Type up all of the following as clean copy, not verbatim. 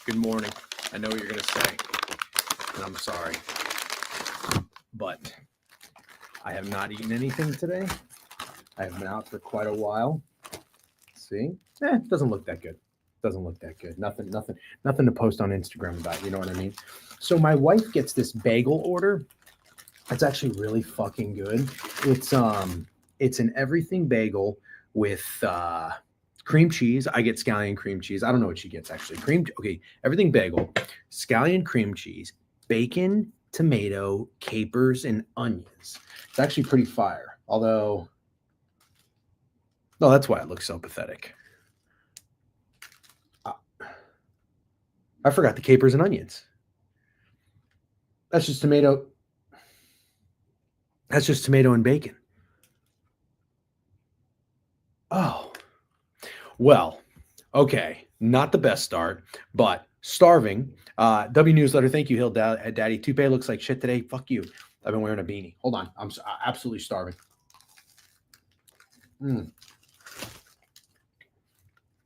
Good morning. I know what you're going to say, and I'm sorry, but I have not eaten anything today. I have been out for quite a while. See? It doesn't look that good. Doesn't look that good. Nothing to post on Instagram about, you know what I mean? So my wife gets this bagel order. It's actually really fucking good. It's an everything bagel with cream cheese. I get scallion cream cheese. I don't know what she gets actually. Everything bagel, scallion cream cheese, bacon, tomato, capers, and onions. It's actually pretty fire. Although, no, that's why it looks so pathetic. I forgot the capers and onions. That's just tomato. That's just tomato and bacon. Oh, well, okay. Not the best start, but starving. W Newsletter. Thank you, Hill Daddy. Toupee looks like shit today. Fuck you. I've been wearing a beanie. Hold on. I'm absolutely starving.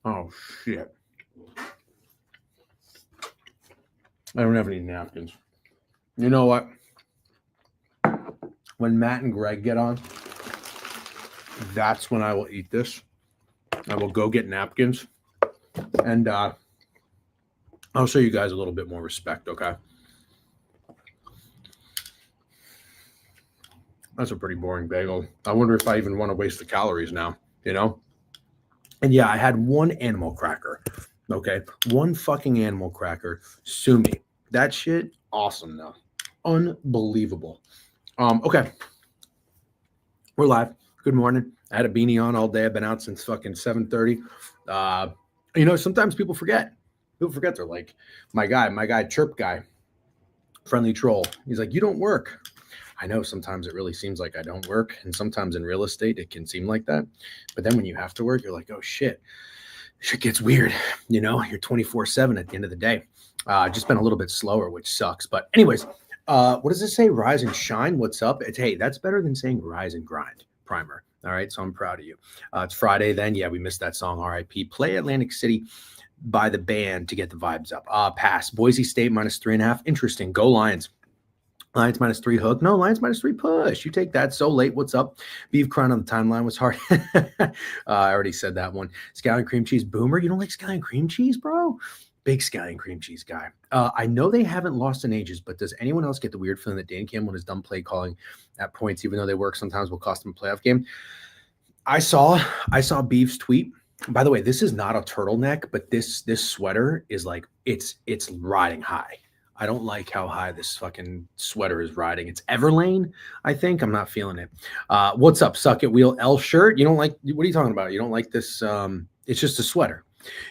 Oh, shit. I don't have any napkins. You know what? When Matt and Greg get on, that's when I will eat this. I will go get napkins, and I'll show you guys a little bit more respect, okay? That's a pretty boring bagel. I wonder if I even want to waste the calories now, you know? And yeah, I had one animal cracker, okay? One fucking animal cracker. Sue me. That shit, awesome though. Unbelievable. Okay. We're live. Good morning. I had a beanie on all day. I've been out since fucking 7:30. You know, sometimes people forget. People forget. They're like, my guy, Chirp guy, friendly troll. He's like, you don't work. I know sometimes it really seems like I don't work, and sometimes in real estate it can seem like that. But then when you have to work, you're like, oh shit gets weird. You're 24/7 at the end of the day. Just been a little bit slower, which sucks. But anyways, what does it say? Rise and shine. What's up? Hey, that's better than saying rise and grind. Primer. All right, so I'm proud of you. It's Friday then. Yeah, we missed that song. R.I.P. Play Atlantic City by the band to get the vibes up. Pass. Boise State -3.5. Interesting. Go Lions. Lions -3 hook. No, Lions -3 push. You take that. So late. What's up? Beef crown on the timeline was hard. I already said that one. Scallion cream cheese. Boomer. You don't like scallion cream cheese, bro? Big scallion cream cheese guy. I know they haven't lost in ages, but does anyone else get the weird feeling that Dan Campbell is done play calling at points, even though they work sometimes will cost them a playoff game? I saw Beef's tweet. By the way, this is not a turtleneck, but this sweater is like it's riding high. I don't like how high this fucking sweater is riding. It's Everlane, I think. I'm not feeling it. What's up, Suck It Wheel L shirt? You don't like, what are you talking about? You don't like this? It's just a sweater.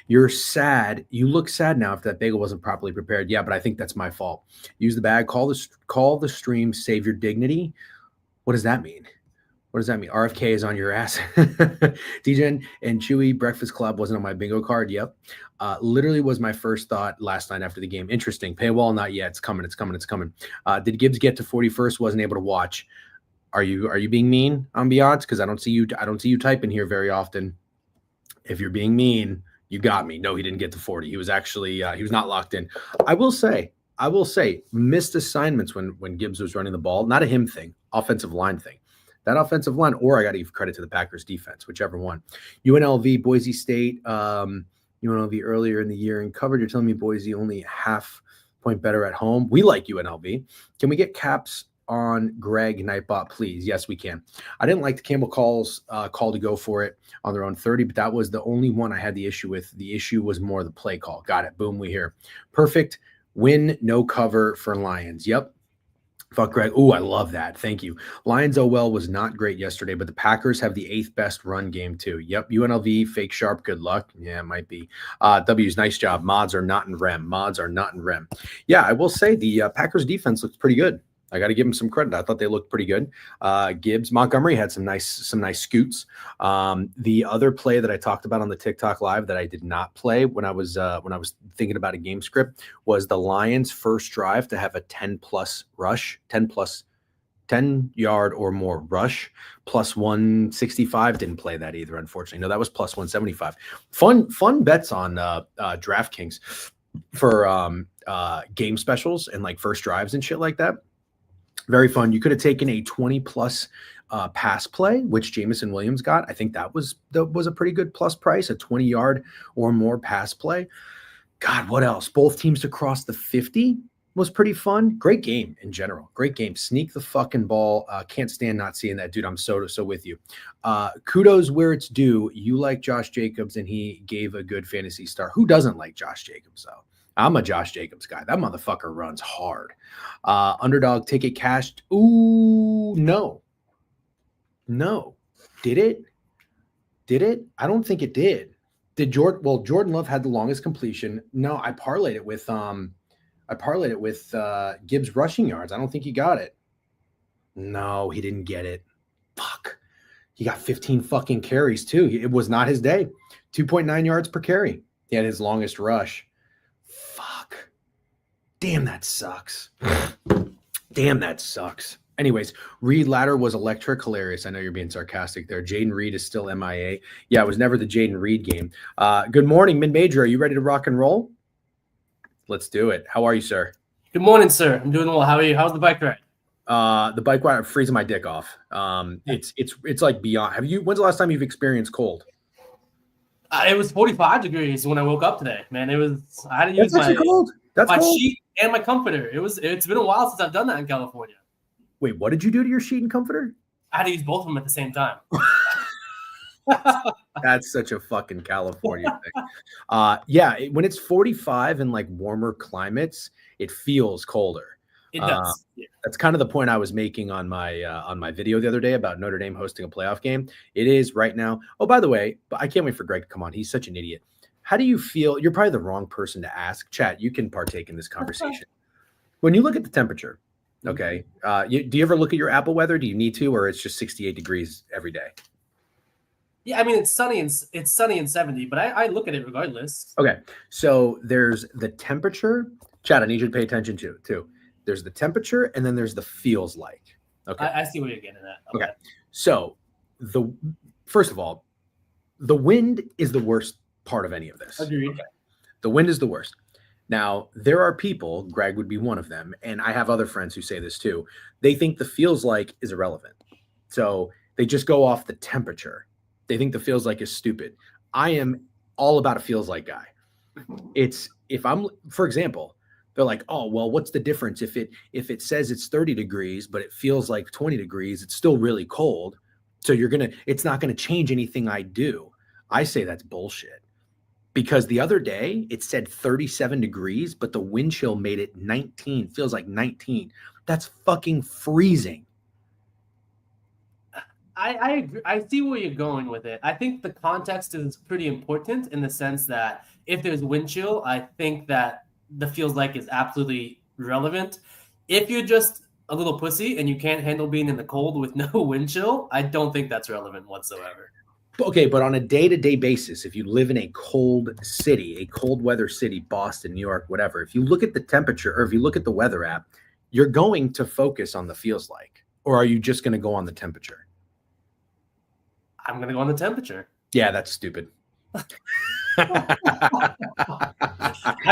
You're sad. You look sad now if that bagel wasn't properly prepared. Yeah, but I think that's my fault. Use the bag. Call the stream. Save your dignity. What does that mean? What does that mean? RFK is on your ass. DJ and Chewy Breakfast Club wasn't on my bingo card. Yep. Literally was my first thought last night after the game. Interesting. Paywall, not yet. It's coming. Did Gibbs get to 41st? Wasn't able to watch. Are you being mean, ambiance? Because I don't see you typing here very often. If you're being mean, you got me. No, he didn't get to 40. He was actually he was not locked in. I will say, missed assignments when Gibbs was running the ball. Not a him thing, offensive line thing. That offensive line, or I got to give credit to the Packers defense, whichever one. UNLV, Boise State, UNLV earlier in the year and covered. You're telling me Boise only half point better at home. We like UNLV. Can we get caps on Greg Nightbot, please? Yes, we can. I didn't like the Campbell call to go for it on their own 30, but that was the only one I had the issue with. The issue was more the play call. Got it. Boom, we hear. Perfect. Win, no cover for Lions. Yep. Fuck Greg. Oh, I love that. Thank you. Lions was not great yesterday, but the Packers have the 8th best run game too. Yep. UNLV, fake sharp. Good luck. Yeah, it might be. W's, nice job. Mods are not in REM. Yeah, I will say the Packers defense looks pretty good. I got to give them some credit. I thought they looked pretty good. Gibbs, Montgomery had some nice scoots. The other play that I talked about on the TikTok live that I did not play when I was thinking about a game script was the Lions' first drive to have a 10+ rush, 10-yard or more rush, plus 165. Didn't play that either, unfortunately. No, that was plus 175. Fun bets on DraftKings for game specials and like first drives and shit like that. Very fun. You could have taken a 20+ pass play, which Jameson Williams got. I think that was a pretty good plus price, a 20-yard or more pass play. God, what else? Both teams to cross the 50 was pretty fun. Great game in general. Great game. Sneak the fucking ball. Can't stand not seeing that, dude. I'm so with you. Kudos where it's due. You like Josh Jacobs, and he gave a good fantasy start. Who doesn't like Josh Jacobs, though? I'm a Josh Jacobs guy. That motherfucker runs hard. Underdog ticket cashed. Ooh, no. Did it? I don't think it did. Jordan Love had the longest completion. No, I parlayed it with Gibbs rushing yards. I don't think he got it. No, he didn't get it. Fuck. He got 15 fucking carries too. It was not his day. 2.9 yards per carry. He had his longest rush. Fuck. Damn, that sucks. Anyways, Reed Ladder was electric. Hilarious. I know you're being sarcastic there. Jaden Reed is still MIA. Yeah, it was never the Jaden Reed game. Good morning, Mid-Major. Are you ready to rock and roll? Let's do it. How are you, sir? Good morning, sir. I'm doing well. How are you? How's the bike ride? The bike ride, I'm freezing my dick off. It's like beyond. When's the last time you've experienced cold? It was 45 degrees when I woke up today, man. I had to use my cold. Sheet and my comforter. It's been a while since I've done that in California. Wait, what did you do to your sheet and comforter? I had to use both of them at the same time. That's such a fucking California thing. When it's 45 in like warmer climates, it feels colder. It does. Yeah. That's kind of the point I was making on my video the other day about Notre Dame hosting a playoff game. It is right now. Oh, by the way, I can't wait for Greg to come on. He's such an idiot. How do you feel? You're probably the wrong person to ask. Chat, you can partake in this conversation. When you look at the temperature, Okay. Do you ever look at your Apple weather? Do you need to, or it's just 68 degrees every day? Yeah, I mean it's sunny and 70, but I look at it regardless. Okay. So there's the temperature. Chad, I need you to pay attention to too. There's the temperature, and then there's the feels like. Okay. I see what you're getting at. Okay. So first of all, the wind is the worst part of any of this. Agreed. Okay. The wind is the worst. Now, there are people, Greg would be one of them, and I have other friends who say this too. They think the feels like is irrelevant. So they just go off the temperature. They think the feels like is stupid. I am all about a feels like guy. It's if I'm, for example, they're like, oh, well, what's the difference if it says it's 30 degrees, but it feels like 20 degrees, it's still really cold. So it's not gonna change anything I do. I say that's bullshit. Because the other day it said 37 degrees, but the wind chill made it 19, feels like 19. That's fucking freezing. I agree. I see where you're going with it. I think the context is pretty important in the sense that if there's wind chill, I think that the feels like is absolutely relevant. If you're just a little pussy and you can't handle being in the cold with no wind chill, I don't think that's relevant whatsoever. Okay, but on a day-to-day basis, if you live in a cold city, a cold weather city, Boston, New York, whatever, if you look at the temperature or if you look at the weather app, you're going to focus on the feels like, or are you just going to go on the temperature? I'm going to go on the temperature. Yeah, that's stupid. I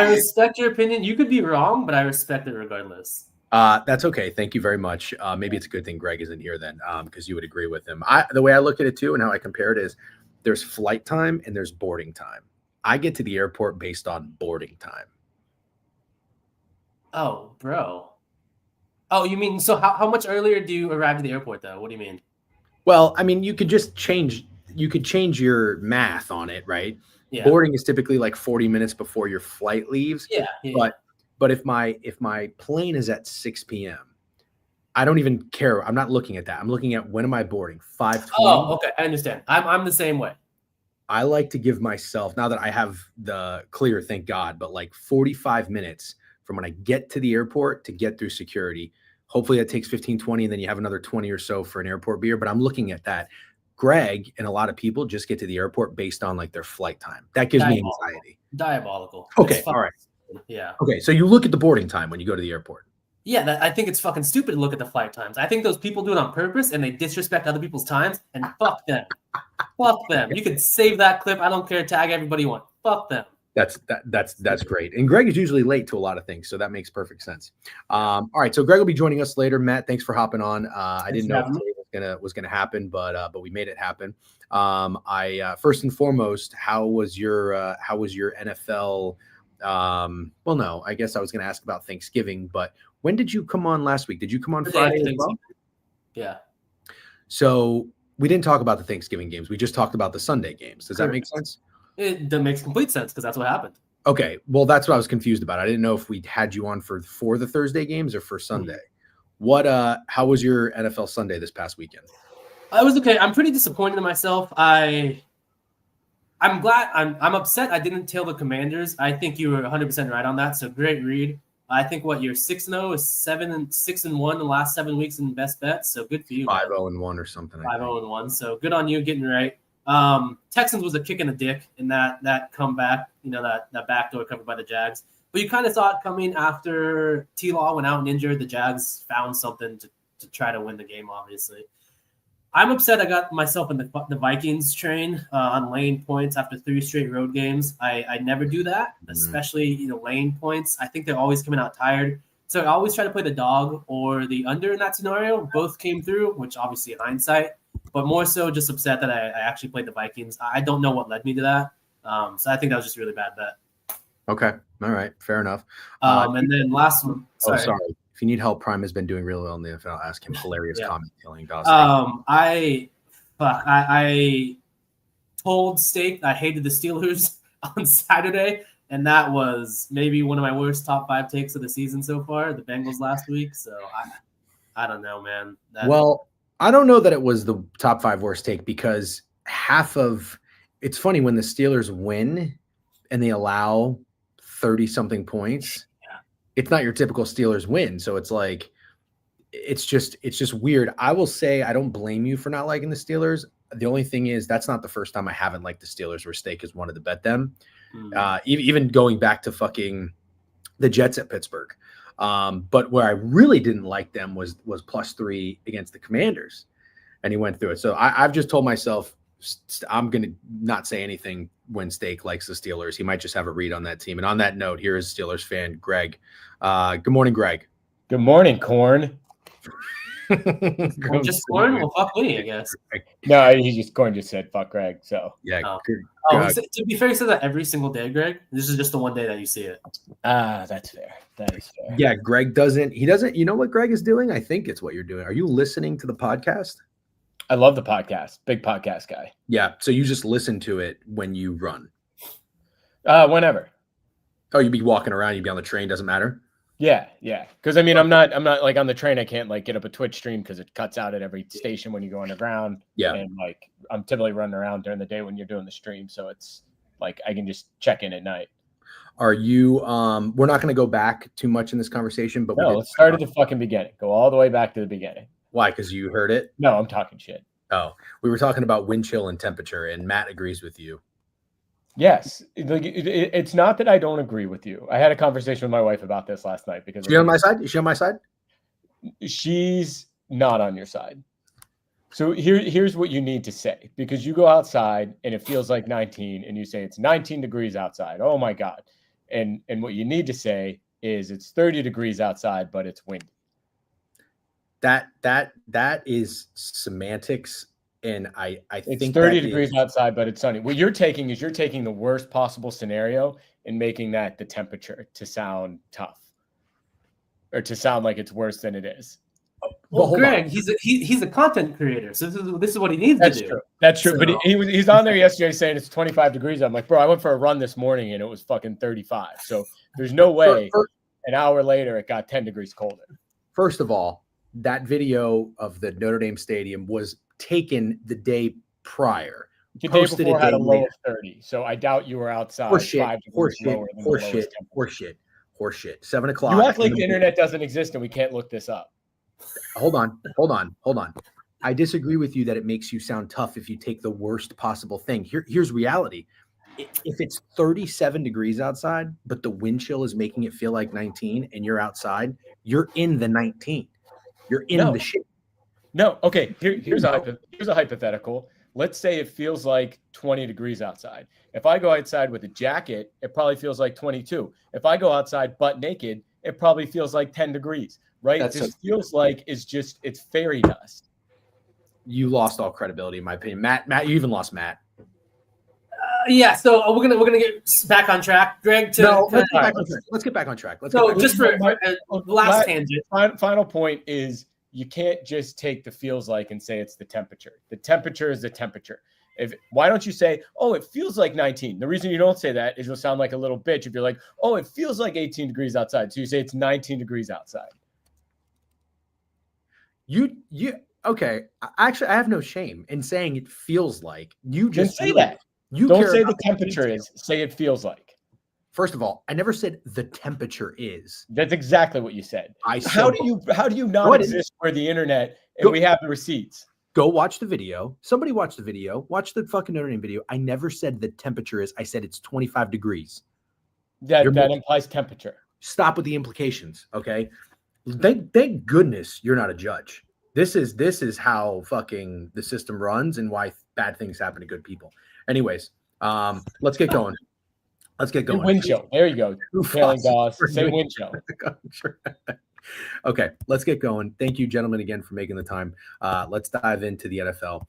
respect your opinion. You could be wrong, but I respect it regardless. That's okay. Thank you very much. Maybe it's a good thing Greg isn't here then, because you would agree with him. The way I look at it too, and how I compare it is, there's flight time and there's boarding time. I get to the airport based on boarding time. Oh, bro. Oh, you mean so? How much earlier do you arrive at the airport though? What do you mean? Well, I mean, you could change your math on it, right? Yeah. Boarding is typically like 40 minutes before your flight leaves. Yeah. But if my plane is at 6 p.m., I don't even care. I'm not looking at that. I'm looking at when am I boarding? 5:20. Oh, okay. I understand. I'm the same way. I like to give myself, now that I have the clear, thank God, but like 45 minutes from when I get to the airport to get through security. Hopefully that takes 15, 20, and then you have another 20 or so for an airport beer. But I'm looking at that. Greg and a lot of people just get to the airport based on like their flight time. That gives me anxiety. Diabolical. Okay. All right. Yeah. Okay. So you look at the boarding time when you go to the airport. Yeah, I think it's fucking stupid to look at the flight times. I think those people do it on purpose and they disrespect other people's times, and fuck them. Fuck them. You can save that clip. I don't care. Tag everybody you want. Fuck them. That's great. And Greg is usually late to a lot of things, so that makes perfect sense. All right, so Greg will be joining us later. Matt, thanks for hopping on. I didn't know if today was gonna happen, but we made it happen. First and foremost, how was your NFL? Well, no, I guess I was gonna ask about Thanksgiving, but when did you come on last week? Did you come on Friday as well? Yeah. So we didn't talk about the Thanksgiving games. We just talked about the Sunday games. Does that make sense? It makes complete sense because that's what happened. Okay. Well, that's what I was confused about. I didn't know if we had you on for the Thursday games or for Sunday. How was your NFL Sunday this past weekend? I was okay. I'm pretty disappointed in myself. I'm glad. I'm upset I didn't tail the Commanders. I think you were 100% right on that. So great read. I think you're 6-0 is 6-1 the last 7 weeks in best bets. So good for you. 5-0-1 or something. 5-0-1. So good on you getting right. Texans was a kick in the dick in that comeback. That backdoor covered by the Jags. But you kind of saw it coming after T-Law went out and injured. The Jags found something to try to win the game. Obviously, I'm upset I got myself in the Vikings train on laying points after 3 straight road games. I never do that, especially laying points. I think they're always coming out tired. So I always try to play the dog or the under in that scenario. Both came through, which obviously in hindsight, but more so just upset that I actually played the Vikings. I don't know what led me to that. So I think that was just a really bad bet. Okay. All right. Fair enough. And then last one. Sorry. If you need help, Prime has been doing really well in the NFL. Ask him. Hilarious comment killing Dawson. I told Steak I hated the Steelers on Saturday, and that was maybe one of my worst top 5 takes of the season so far. The Bengals last week, so I don't know, man. I don't know that it was the top 5 worst take because it's funny when the Steelers win and they allow 30 something points. It's not your typical Steelers win. So it's like it's just weird. I will say I don't blame you for not liking the Steelers. The only thing is that's not the first time I haven't liked the Steelers where Steak has wanted to bet them. Even going back to fucking the Jets at Pittsburgh. But where I really didn't like them was +3 against the Commanders. And he went through it. So I've just told myself I'm going to not say anything when Steak likes the Steelers. He might just have a read on that team. And on that note, here is Steelers fan Greg. Good morning, Greg. Good morning, Corn. Just Corn? Well, fuck me, I guess. No, Corn just said fuck Greg. So yeah. To be fair, he says that every single day, Greg. This is just the one day that you see it. That's fair. That is fair. Yeah, Greg doesn't. You know what Greg is doing? I think it's what you're doing. Are you listening to the podcast? I love the podcast. Big podcast guy. Yeah. So you just listen to it when you run. Whenever. Oh, you'd be walking around. You'd be on the train. Doesn't matter. Yeah. Because I mean, I'm not like on the train. I can't like get up a Twitch stream because it cuts out at every station when you go underground. Yeah. And like I'm typically running around during the day when you're doing the stream, so it's like I can just check in at night. Are you? We're not going to go back too much in this conversation, but no, let's start at the fucking beginning. Go all the way back to the beginning. Why? Because you heard it? No, I'm talking shit. Oh, we were talking about wind chill and temperature, and Matt agrees with you. Yes. It's not that I don't agree with you. I had a conversation with my wife about this last night because Is she on my side? Is she on my side? She's not on your side. So here's what you need to say, because you go outside and it feels like 19 and you say it's 19 degrees outside. Oh my God. And what you need to say is it's 30 degrees outside, but it's windy. That is semantics, and I think it's 30 degrees outside, but it's sunny. What you're taking is the worst possible scenario and making that the temperature to sound tough or to sound like it's worse than it is. Well, Greg, he's a content creator, so this is what he needs to do. True. That's true. So, but he's on there yesterday saying it's 25 degrees. I'm like, bro, I went for a run this morning and it was fucking 35. So there's no way an hour later it got 10 degrees colder. First of all, that video of the Notre Dame Stadium was taken the day prior. The day before had a low of 30, so I doubt you were outside. Horseshit. 7 o'clock. You act like the internet doesn't exist and we can't look this up. Hold on. I disagree with you that it makes you sound tough if you take the worst possible thing. Here's reality. If it's 37 degrees outside, but the wind chill is making it feel like 19 and you're outside, you're in the 19. You're in the shit. No. Okay. Here's a hypothetical. Let's say it feels like 20 degrees outside. If I go outside with a jacket, it probably feels like 22. If I go outside butt naked, it probably feels like 10 degrees, right? It just feels like it's fairy dust. You lost all credibility, in my opinion. Matt, you even lost Matt. Yeah, so we're gonna get back on track, Greg. Let's get back on track. Just for last tangent. Final point is you can't just take the feels like and say it's the temperature. The temperature is the temperature. Why don't you say, oh, it feels like 19? The reason you don't say that is you'll sound like a little bitch if you're like, oh, it feels like 18 degrees outside. So you say it's 19 degrees outside. Okay. Actually, I have no shame in saying it feels like. You just say that. You don't say the temperature is. Say it feels like. First of all, I never said the temperature is. That's exactly what you said. How do you not exist where the internet and we have the receipts? Go watch the video. Somebody watch the video. Watch the fucking Notre Dame video. I never said the temperature is. I said it's 25 degrees. That implies temperature. Stop with the implications, okay? Thank goodness you're not a judge. This is how fucking the system runs and why bad things happen to good people. Anyways, let's get going. Wind chill. There you go. Tailing Goss. Say wind chill. Okay, let's get going. Thank you, gentlemen, again for making the time. Let's dive into the NFL.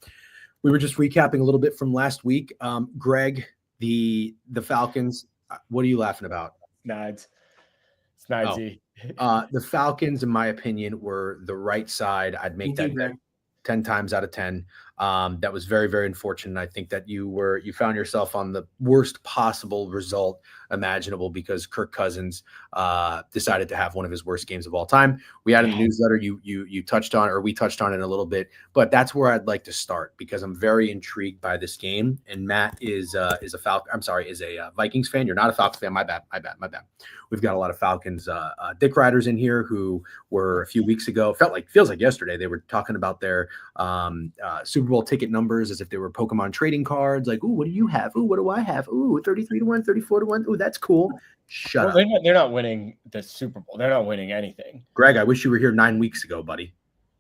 We were just recapping a little bit from last week. Greg, the Falcons. What are you laughing about? Snides. Snidesy. The Falcons, in my opinion, were the right side. I'd make that 10 times out of 10. That was very, very unfortunate. I think that you found yourself on the worst possible result imaginable because Kirk Cousins decided to have one of his worst games of all time. We had in the newsletter, you touched on, or we touched on it a little bit, but that's where I'd like to start because I'm very intrigued by this game. And Matt is a Vikings fan. You're not a Falcons fan. My bad. We've got a lot of Falcons dick riders in here who were a few weeks ago, feels like yesterday, they were talking about their Super Bowl ticket numbers as if they were Pokemon trading cards. Like, ooh, what do you have? Ooh, what do I have? Ooh, 33-1, 34-1. Ooh, that's cool. Shut up. They're not winning the Super Bowl. They're not winning anything. Greg, I wish you were here 9 weeks ago, buddy.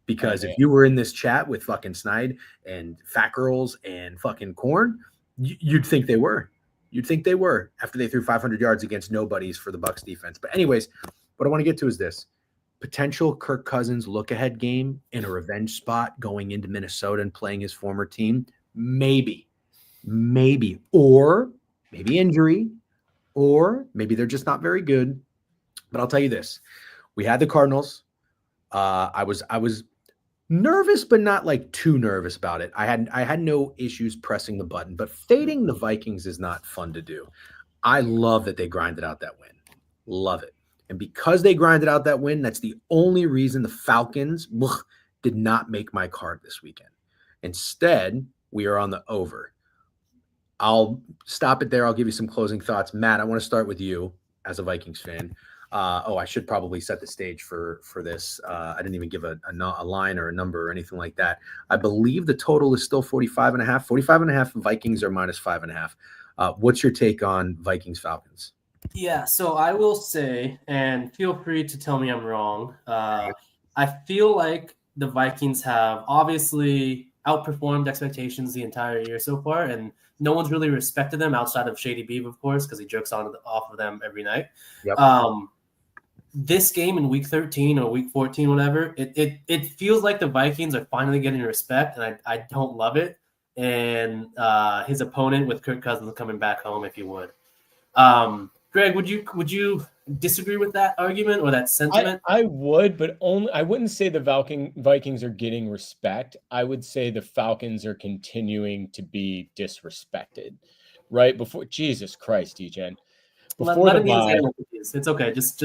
Because if you were in this chat with fucking Snide and Fat Girls and fucking Corn, you'd think they were. You'd think they were after they threw 500 yards against nobodies for the Bucs defense. But anyways, what I want to get to is this. Potential Kirk Cousins look-ahead game in a revenge spot going into Minnesota and playing his former team. Maybe. Or maybe injury. Or maybe they're just not very good. But I'll tell you this. We had the Cardinals. I was nervous, but not like too nervous about it. I had no issues pressing the button, but fading the Vikings is not fun to do. I love that they grinded out that win. Love it. And because they grinded out that win, that's the only reason the Falcons did not make my card this weekend. Instead, we are on the over. I'll stop it there. I'll give you some closing thoughts. Matt, I want to start with you as a Vikings fan. I should probably set the stage for this. I didn't even give a line or a number or anything like that. I believe the total is still 45.5. 45.5 Vikings are minus 5.5. What's your take on Vikings Falcons? Yeah, so I will say, and feel free to tell me I'm wrong. I feel like the Vikings have obviously outperformed expectations the entire year so far, and no one's really respected them outside of Shady Beav, of course, because he jokes off of them every night. Yep. This game in week 13 or week 14, whatever, it feels like the Vikings are finally getting respect, and I don't love it. And his opponent with Kirk Cousins coming back home, if you would. Greg, would you disagree with that argument or that sentiment? I would, but I wouldn't say the Vikings are getting respect. I would say the Falcons are continuing to be disrespected. Right before Jesus Christ, Degen. Before the bye, it's okay. Just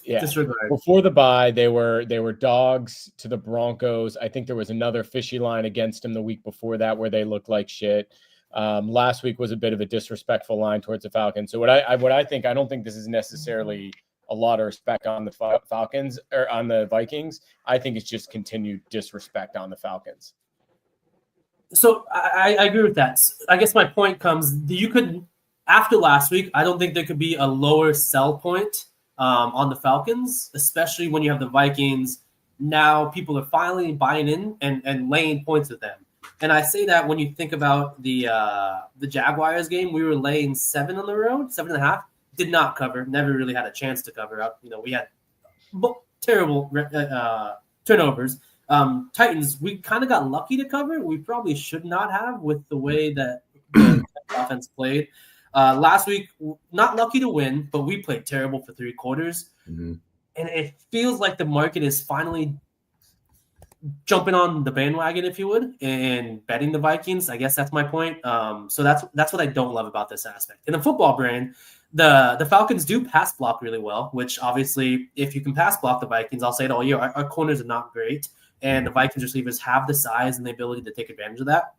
disregard. Before the bye, they were dogs to the Broncos. I think there was another fishy line against them the week before that where they looked like shit. Last week was a bit of a disrespectful line towards the Falcons. So I don't think this is necessarily a lot of respect on the Falcons or on the Vikings. I think it's just continued disrespect on the Falcons. So I agree with that. I guess my point comes, after last week, I don't think there could be a lower sell point on the Falcons, especially when you have the Vikings. Now people are finally buying in and laying points with them. And I say that when you think about the Jaguars game, we were laying 7 on the road, 7.5. Did not cover. Never really had a chance to cover. We had terrible turnovers. Titans, we kind of got lucky to cover. We probably should not have with the way that the offense played. Last week, not lucky to win, but we played terrible for 3 quarters. Mm-hmm. And it feels like the market is finally jumping on the bandwagon, if you would, and betting the Vikings. I guess that's my point. So that's what I don't love about this aspect. In the football brand, the Falcons do pass block really well, which obviously, if you can pass block the Vikings, I'll say it all year. Our corners are not great, and the Vikings receivers have the size and the ability to take advantage of that.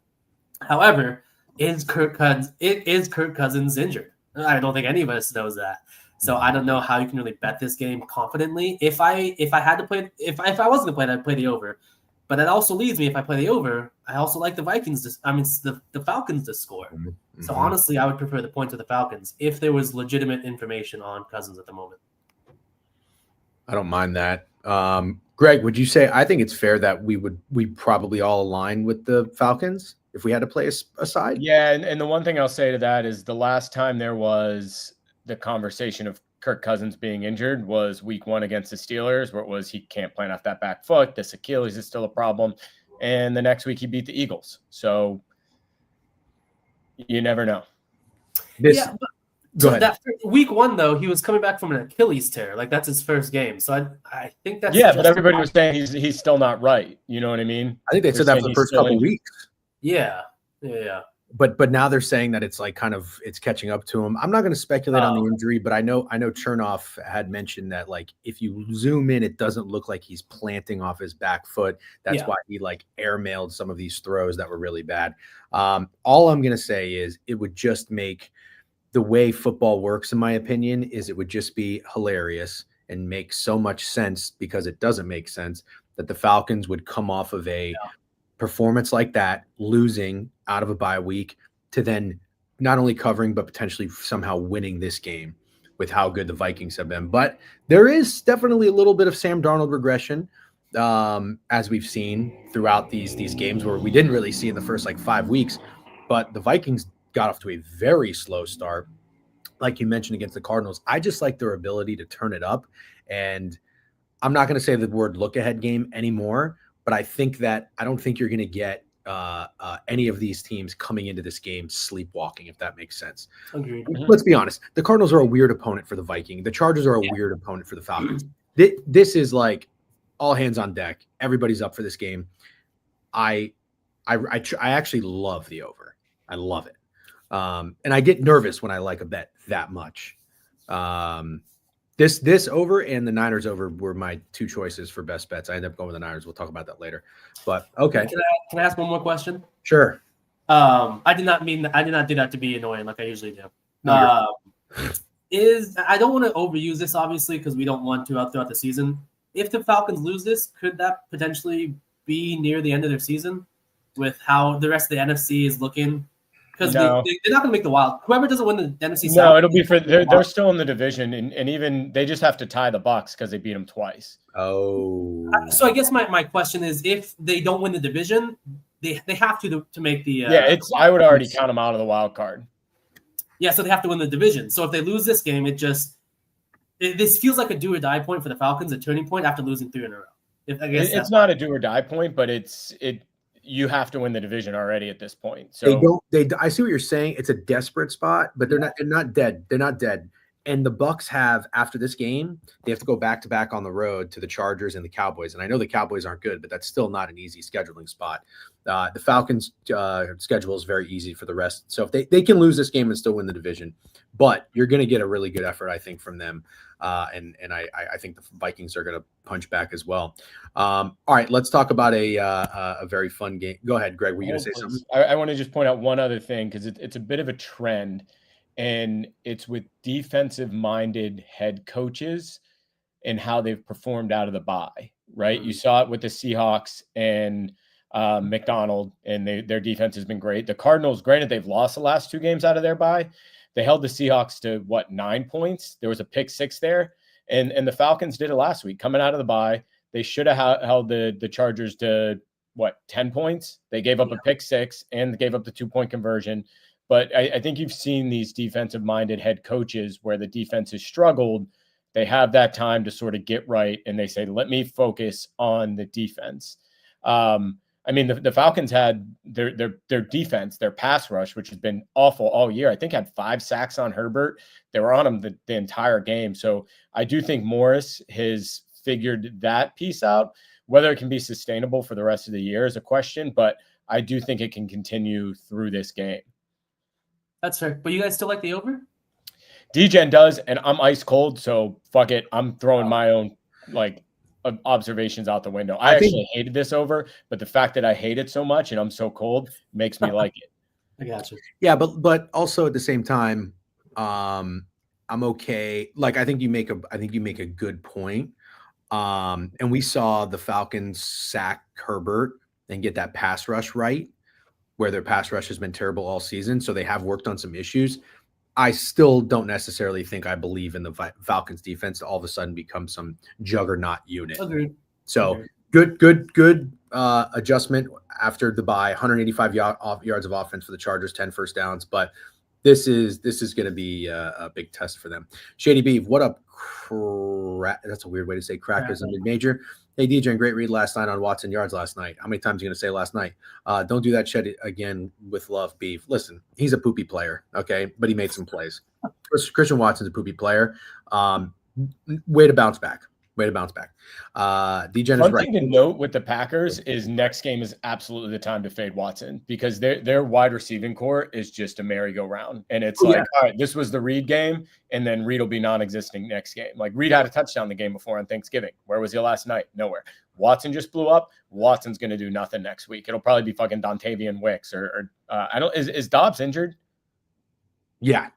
However, is Kirk Cousins injured? I don't think any of us knows that. So I don't know how you can really bet this game confidently. If I had to play, if I wasn't to play it, I'd play the over. But it also leads me, if I play the over, I also like the Vikings. The Falcons to score. Mm-hmm. So honestly, I would prefer the point to the Falcons if there was legitimate information on Cousins at the moment. I don't mind that. Greg, would you say? I think it's fair that we probably all align with the Falcons if we had to play a side. Yeah, and the one thing I'll say to that is the last time there was the conversation of Kirk Cousins being injured was week 1 against the Steelers, where it was he can't plant off that back foot. This Achilles is still a problem. And the next week he beat the Eagles. So you never know. Go ahead. That week 1, though, he was coming back from an Achilles tear. Like, that's his first game. So I think that's but everybody was saying he's still not right. You know what I mean? I think they said that for the first couple weeks. Yeah. Yeah. But now they're saying that it's like kind of it's catching up to him. I'm not going to speculate on the injury, but I know Chernoff had mentioned that like if you zoom in, it doesn't look like he's planting off his back foot. That's why he like airmailed some of these throws that were really bad. All I'm going to say is it would just make the way football works, in my opinion, is it would just be hilarious and make so much sense because it doesn't make sense that the Falcons would come off of a performance like that, losing out of a bye week, to then not only covering but potentially somehow winning this game with how good the Vikings have been. But there is definitely a little bit of Sam Darnold regression, as we've seen throughout these games where we didn't really see in the first like 5 weeks. But the Vikings got off to a very slow start, like you mentioned, against the Cardinals. I just like their ability to turn it up, and I'm not going to say the word look ahead game anymore. But I don't think you're going to get any of these teams coming into this game sleepwalking, if that makes sense. Agreed. Let's be honest. The Cardinals are a weird opponent for the Vikings. The Chargers are a weird opponent for the Falcons. This is like all hands on deck. Everybody's up for this game. I actually love the over. I love it. And I get nervous when I like a bet that much. This over and the Niners over were my two choices for best bets. I ended up going with the Niners. We'll talk about that later. But okay. Can I ask one more question? Sure. I did not do that to be annoying like I usually do. I don't want to overuse this obviously because we don't want to throughout the season. If the Falcons lose this, could that potentially be near the end of their season with how the rest of the NFC is looking? Because they're not going to make the wild. Whoever doesn't win the NFC South. No, it'll be for they're still in the division, and even they just have to tie the Bucs because they beat them twice. Oh. So I guess my question is, if they don't win the division, they have to make the. I would already count them out of the wild card. Yeah, so they have to win the division. So if they lose this game, this feels like a do or die point for the Falcons, a turning point after losing 3 in a row. It's not a do or die point, but you have to win the division already at this point. So I see what you're saying. It's a desperate spot, but they're not dead. They're not dead. And the Bucs have, after this game, they have to go back to back on the road to the Chargers and the Cowboys. And I know the Cowboys aren't good, but that's still not an easy scheduling spot. The Falcons' schedule is very easy for the rest. So if they can lose this game and still win the division, but you're going to get a really good effort, I think, from them. And I think the Vikings are going to punch back as well. All right, let's talk about a very fun game. Go ahead, Greg. Were you going to say something? I want to just point out one other thing because it's a bit of a trend, and it's with defensive-minded head coaches and how they've performed out of the bye, right? Mm-hmm. You saw it with the Seahawks and McDonald, and their defense has been great. The Cardinals, granted, they've lost the last 2 games out of their bye. They held the Seahawks to 9 points? There was a pick 6 there. And the Falcons did it last week. Coming out of the bye, they should have held the Chargers to 10 points? They gave up a pick 6 and gave up the 2-point conversion. But I think you've seen these defensive-minded head coaches where the defense has struggled. They have that time to sort of get right, and they say, let me focus on the defense. I mean, the Falcons had their defense, their pass rush, which has been awful all year. I think had 5 sacks on Herbert. They were on him the entire game. So I do think Morris has figured that piece out. Whether it can be sustainable for the rest of the year is a question, but I do think it can continue through this game. That's fair. But you guys still like the over? DGen does, and I'm ice cold, so fuck it. I'm throwing my own observations out the window. I actually hated this over, but the fact that I hate it so much and I'm so cold makes me like it. I got you. Yeah, but also at the same time, I'm okay. Like I think you make a good point. And we saw the Falcons sack Herbert and get that pass rush right, where their pass rush has been terrible all season. So they have worked on some issues. I still don't necessarily think I believe in the Falcons defense to all of a sudden become some juggernaut unit. Agreed. So good adjustment after the bye. 185 yards of offense for the Chargers, 10 first downs. But this is going to be a big test for them. Shady Beef, what up? That's a weird way to say crackers in mid-major. Hey, DJ, great read last night on Watson yards last night. How many times are you going to say last night? Don't do that shit again with love, Beef. Listen, he's a poopy player, okay? But he made some plays. Christian Watson's a poopy player. Way to bounce back. Way to bounce back. DGen is One right. thing to note with the Packers is next game is absolutely the time to fade Watson because their wide receiving core is just a merry-go-round. And it's all right, this was the Reed game, and then Reed will be non-existing next game. Like Reed had a touchdown the game before on Thanksgiving. Where was he last night? Nowhere. Watson just blew up. Watson's going to do nothing next week. It'll probably be fucking Dontavian Wicks or I don't. Is Dobbs injured? Yeah.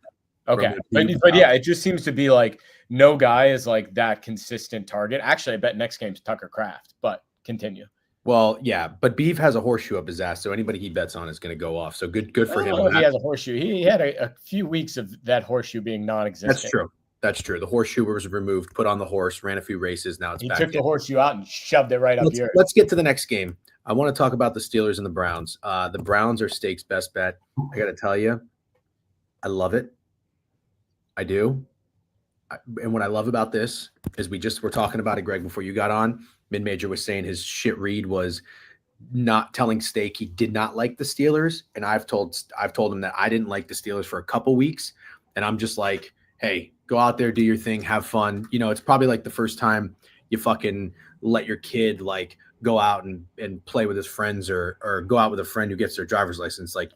Okay, but yeah, it just seems to be like no guy is like that consistent target. Actually, I bet next game's Tucker Kraft, but continue. Well, yeah, but Beef has a horseshoe up his ass, so anybody he bets on is going to go off. So good for him. He has a horseshoe. He had a few weeks of that horseshoe being non-existent. That's true. That's true. The horseshoe was removed, put on the horse, ran a few races. Now it's back. He took the horseshoe out and shoved it right up here. Let's get to the next game. I want to talk about the Steelers and the Browns. The Browns are Steak's best bet. I got to tell you, I love it. I do. And what I love about this is we just were talking about it, Greg, before you got on. Mid-Major was saying his shit read was not telling Steak he did not like the Steelers. And I've told him that I didn't like the Steelers for a couple weeks. And I'm just like, hey, go out there, do your thing, have fun. You know, it's probably like the first time you fucking let your kid like go out and play with his friends or go out with a friend who gets their driver's license. Like,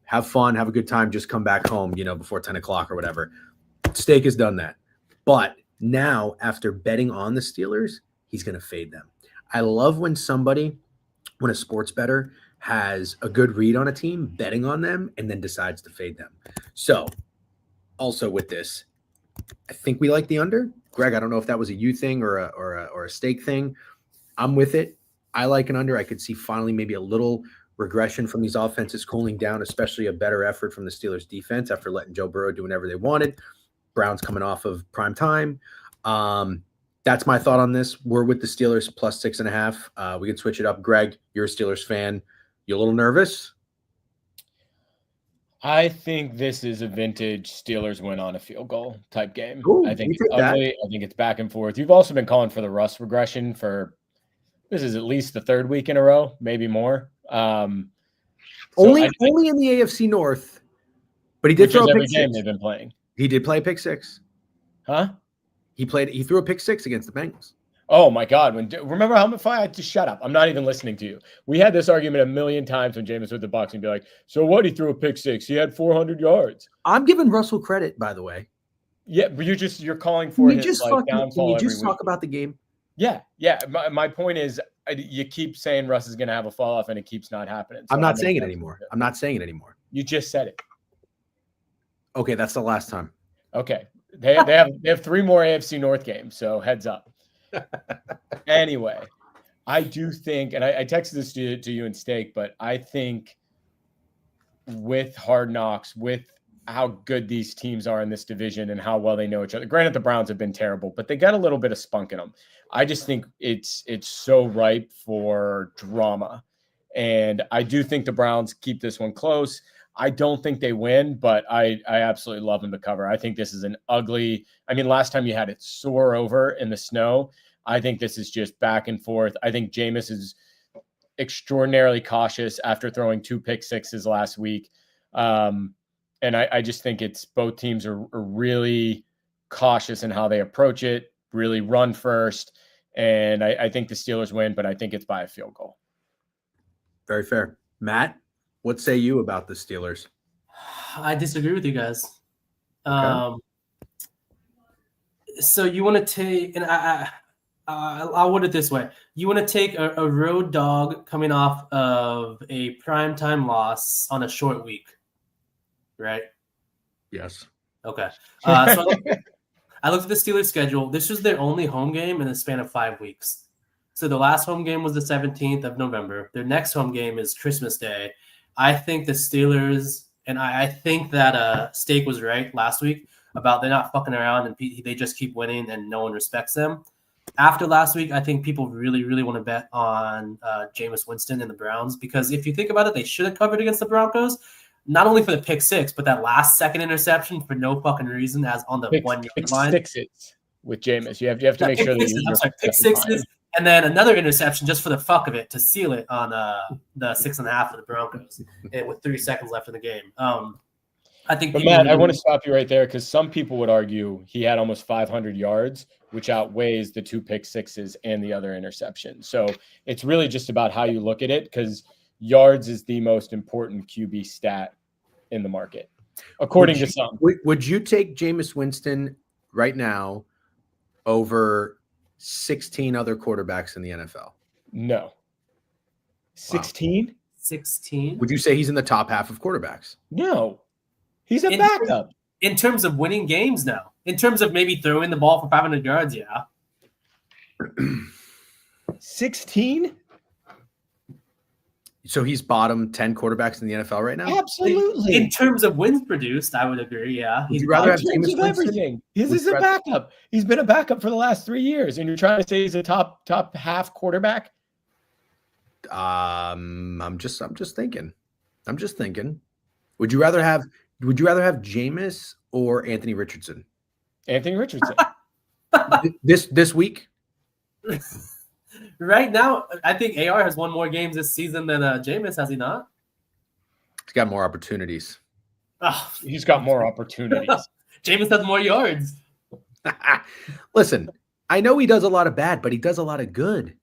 have fun, have a good time, just come back home, you know, before 10 o'clock or whatever. Steak has done that. But now, after betting on the Steelers, he's going to fade them. I love when a sports bettor has a good read on a team, betting on them, and then decides to fade them. So, also with this, I think we like the under. Greg, I don't know if that was a you thing or a Steak thing. I'm with it. I like an under. I could see finally maybe a little regression from these offenses cooling down, especially a better effort from the Steelers defense after letting Joe Burrow do whatever they wanted. Browns coming off of prime time. That's my thought on this. We're with the Steelers plus 6.5. We can switch it up. Greg, you're a Steelers fan. You a little nervous? I think this is a vintage Steelers win on a field goal type game. Ooh, I think it's ugly. I think it's back and forth. You've also been calling for the Russ regression for this is at least the third week in a row, maybe more. Only in the AFC North, but he did throw a every pick game six. they've been playing. He did play a pick six. Huh? He threw a pick six against the Bengals. Oh my God! Remember how much I just shut up. I'm not even listening to you. We had this argument a million times when Jameis with the Bucs and be like, "So what? He threw a pick six. He had 400 yards." I'm giving Russell credit, by the way. Yeah, but you're calling for his downfall. Can you just talk about the game? Yeah. My point is, you keep saying Russ is going to have a fall off, and it keeps not happening. So I'm not saying it anymore. You just said it. Okay, that's the last time. Okay, they have 3 more AFC North games, so heads up. Anyway, I do think, and I texted this to you and Steak, but I think with Hard Knocks, with how good these teams are in this division and how well they know each other. Granted, the Browns have been terrible, but they got a little bit of spunk in them. I just think it's so ripe for drama. And I do think the Browns keep this one close. I don't think they win, but I absolutely love them to cover. I think this is an ugly – I mean, last time you had it soar over in the snow. I think this is just back and forth. I think Jameis is extraordinarily cautious after throwing 2 pick sixes last week. And I just think it's both teams are really cautious in how they approach it, really run first. And I think the Steelers win, but I think it's by a field goal. Very fair. Matt, what say you about the Steelers? I disagree with you guys. Okay. So you want to take, and I'll word it this way. You want to take a road dog coming off of a primetime loss on a short week, right? Yes. Okay. So I looked at the Steelers schedule. This was their only home game in the span of 5 weeks. So the last home game was the 17th of November. Their next home game is Christmas Day. I think the Steelers, and I think that Steak was right last week about they're not fucking around and they just keep winning and no one respects them. After last week, I think people really, really want to bet on Jameis Winston and the Browns because if you think about it, they should have covered against the Broncos, not only for the pick six, but that last second interception for no fucking reason as on the 1 yard line. Pick sixes with Jameis. You have to make sure that pick sixes. And then another interception just for the fuck of it to seal it on the 6.5 of the Broncos with 3 seconds left in the game. I think. But Matt, I want to stop you right there because some people would argue he had almost 500 yards, which outweighs the 2 pick sixes and the other interception. So it's really just about how you look at it because yards is the most important QB stat in the market, according to some. Would you take Jameis Winston right now over 16 other quarterbacks in the NFL? No. 16? 16. Would you say he's in the top half of quarterbacks? No. He's a backup. In terms of winning games now. In terms of maybe throwing the ball for 500 yards, yeah. 16? So he's bottom 10 quarterbacks in the NFL right now? Absolutely. In terms of wins produced, I would agree, yeah. Would you rather have in terms Jameis of Winston? everything. This is a backup. He's been a backup for the last 3 years, and you're trying to say he's a top half quarterback? I'm just thinking. Would you rather have Jameis or Anthony Richardson? Anthony Richardson. This week? Right now, I think AR has won more games this season than Jameis, has he not? He's got more opportunities. Oh, He's got more opportunities. Jameis has more yards. Listen, I know he does a lot of bad, but he does a lot of good.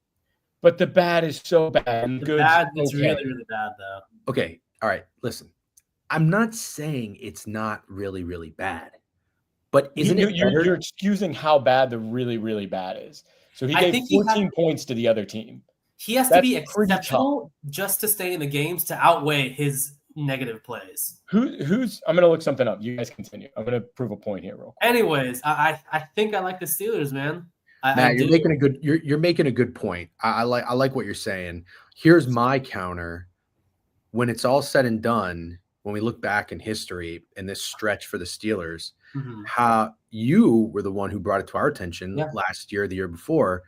But the bad is so bad. And The good's bad, it's okay. really, really bad, though. Okay, all right, listen. I'm not saying it's not really, really bad, but isn't it better? You're excusing how bad the really, really bad is. So he I gave think he 14 points to the other team. He has to That's be pretty exceptional just to stay in the games to outweigh his negative plays. Who's I'm gonna look something up. You guys continue. I'm gonna prove a point here real quick. Anyways, I think I like the Steelers, man. Matt, you're making a good point. I like what you're saying. Here's my counter. When it's all said and done, when we look back in history in this stretch for the Steelers, how you were the one who brought it to our attention last year, the year before,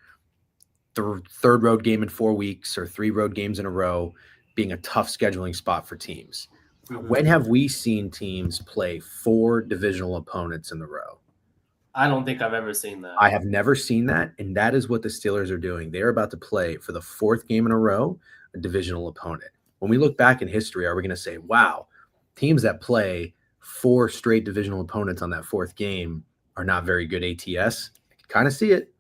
the third road game in 4 weeks or 3 road games in a row being a tough scheduling spot for teams. When have we seen teams play 4 divisional opponents in the row? I don't think I've ever seen that. I have never seen that, and that is what the Steelers are doing. They're about to play for the 4th game in a row a divisional opponent. When we look back in history, are we going to say, wow, teams that play 4 straight divisional opponents on that 4th game are not very good ATS? I can kind of see it.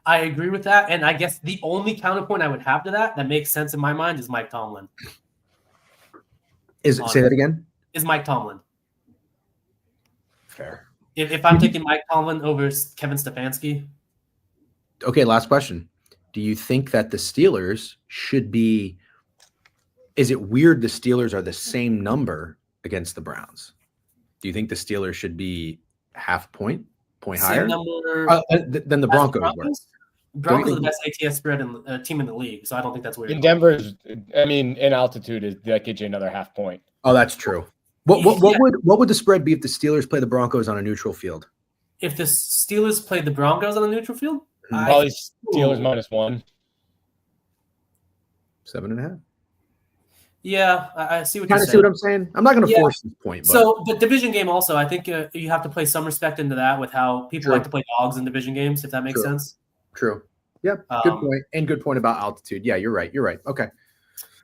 I agree with that, and I guess the only counterpoint I would have to that makes sense in my mind is Mike Tomlin. Say that again? Is Mike Tomlin. Fair. If I'm taking Mike Tomlin over Kevin Stefanski. Okay, last question. Do you think that the Steelers should be – is it weird the Steelers are the same number against the Browns? Do you think the Steelers should be half a point higher than the Broncos were? Broncos are the best ATS spread in team in the league, so I don't think that's weird. In Denver's, I mean, in altitude, that gets you another half point. Oh, that's true. What would the spread be if the Steelers play the Broncos on a neutral field? If the Steelers played the Broncos on a neutral field? Probably Steelers -1. 7.5. Yeah, I see what you're saying. Kind of see what I'm saying? I'm not going to force this point. But. So the division game also, I think you have to play some respect into that with how people like to play dogs in division games, if that makes sense. True. Yep. Good point. And good point about altitude. Yeah, you're right. Okay.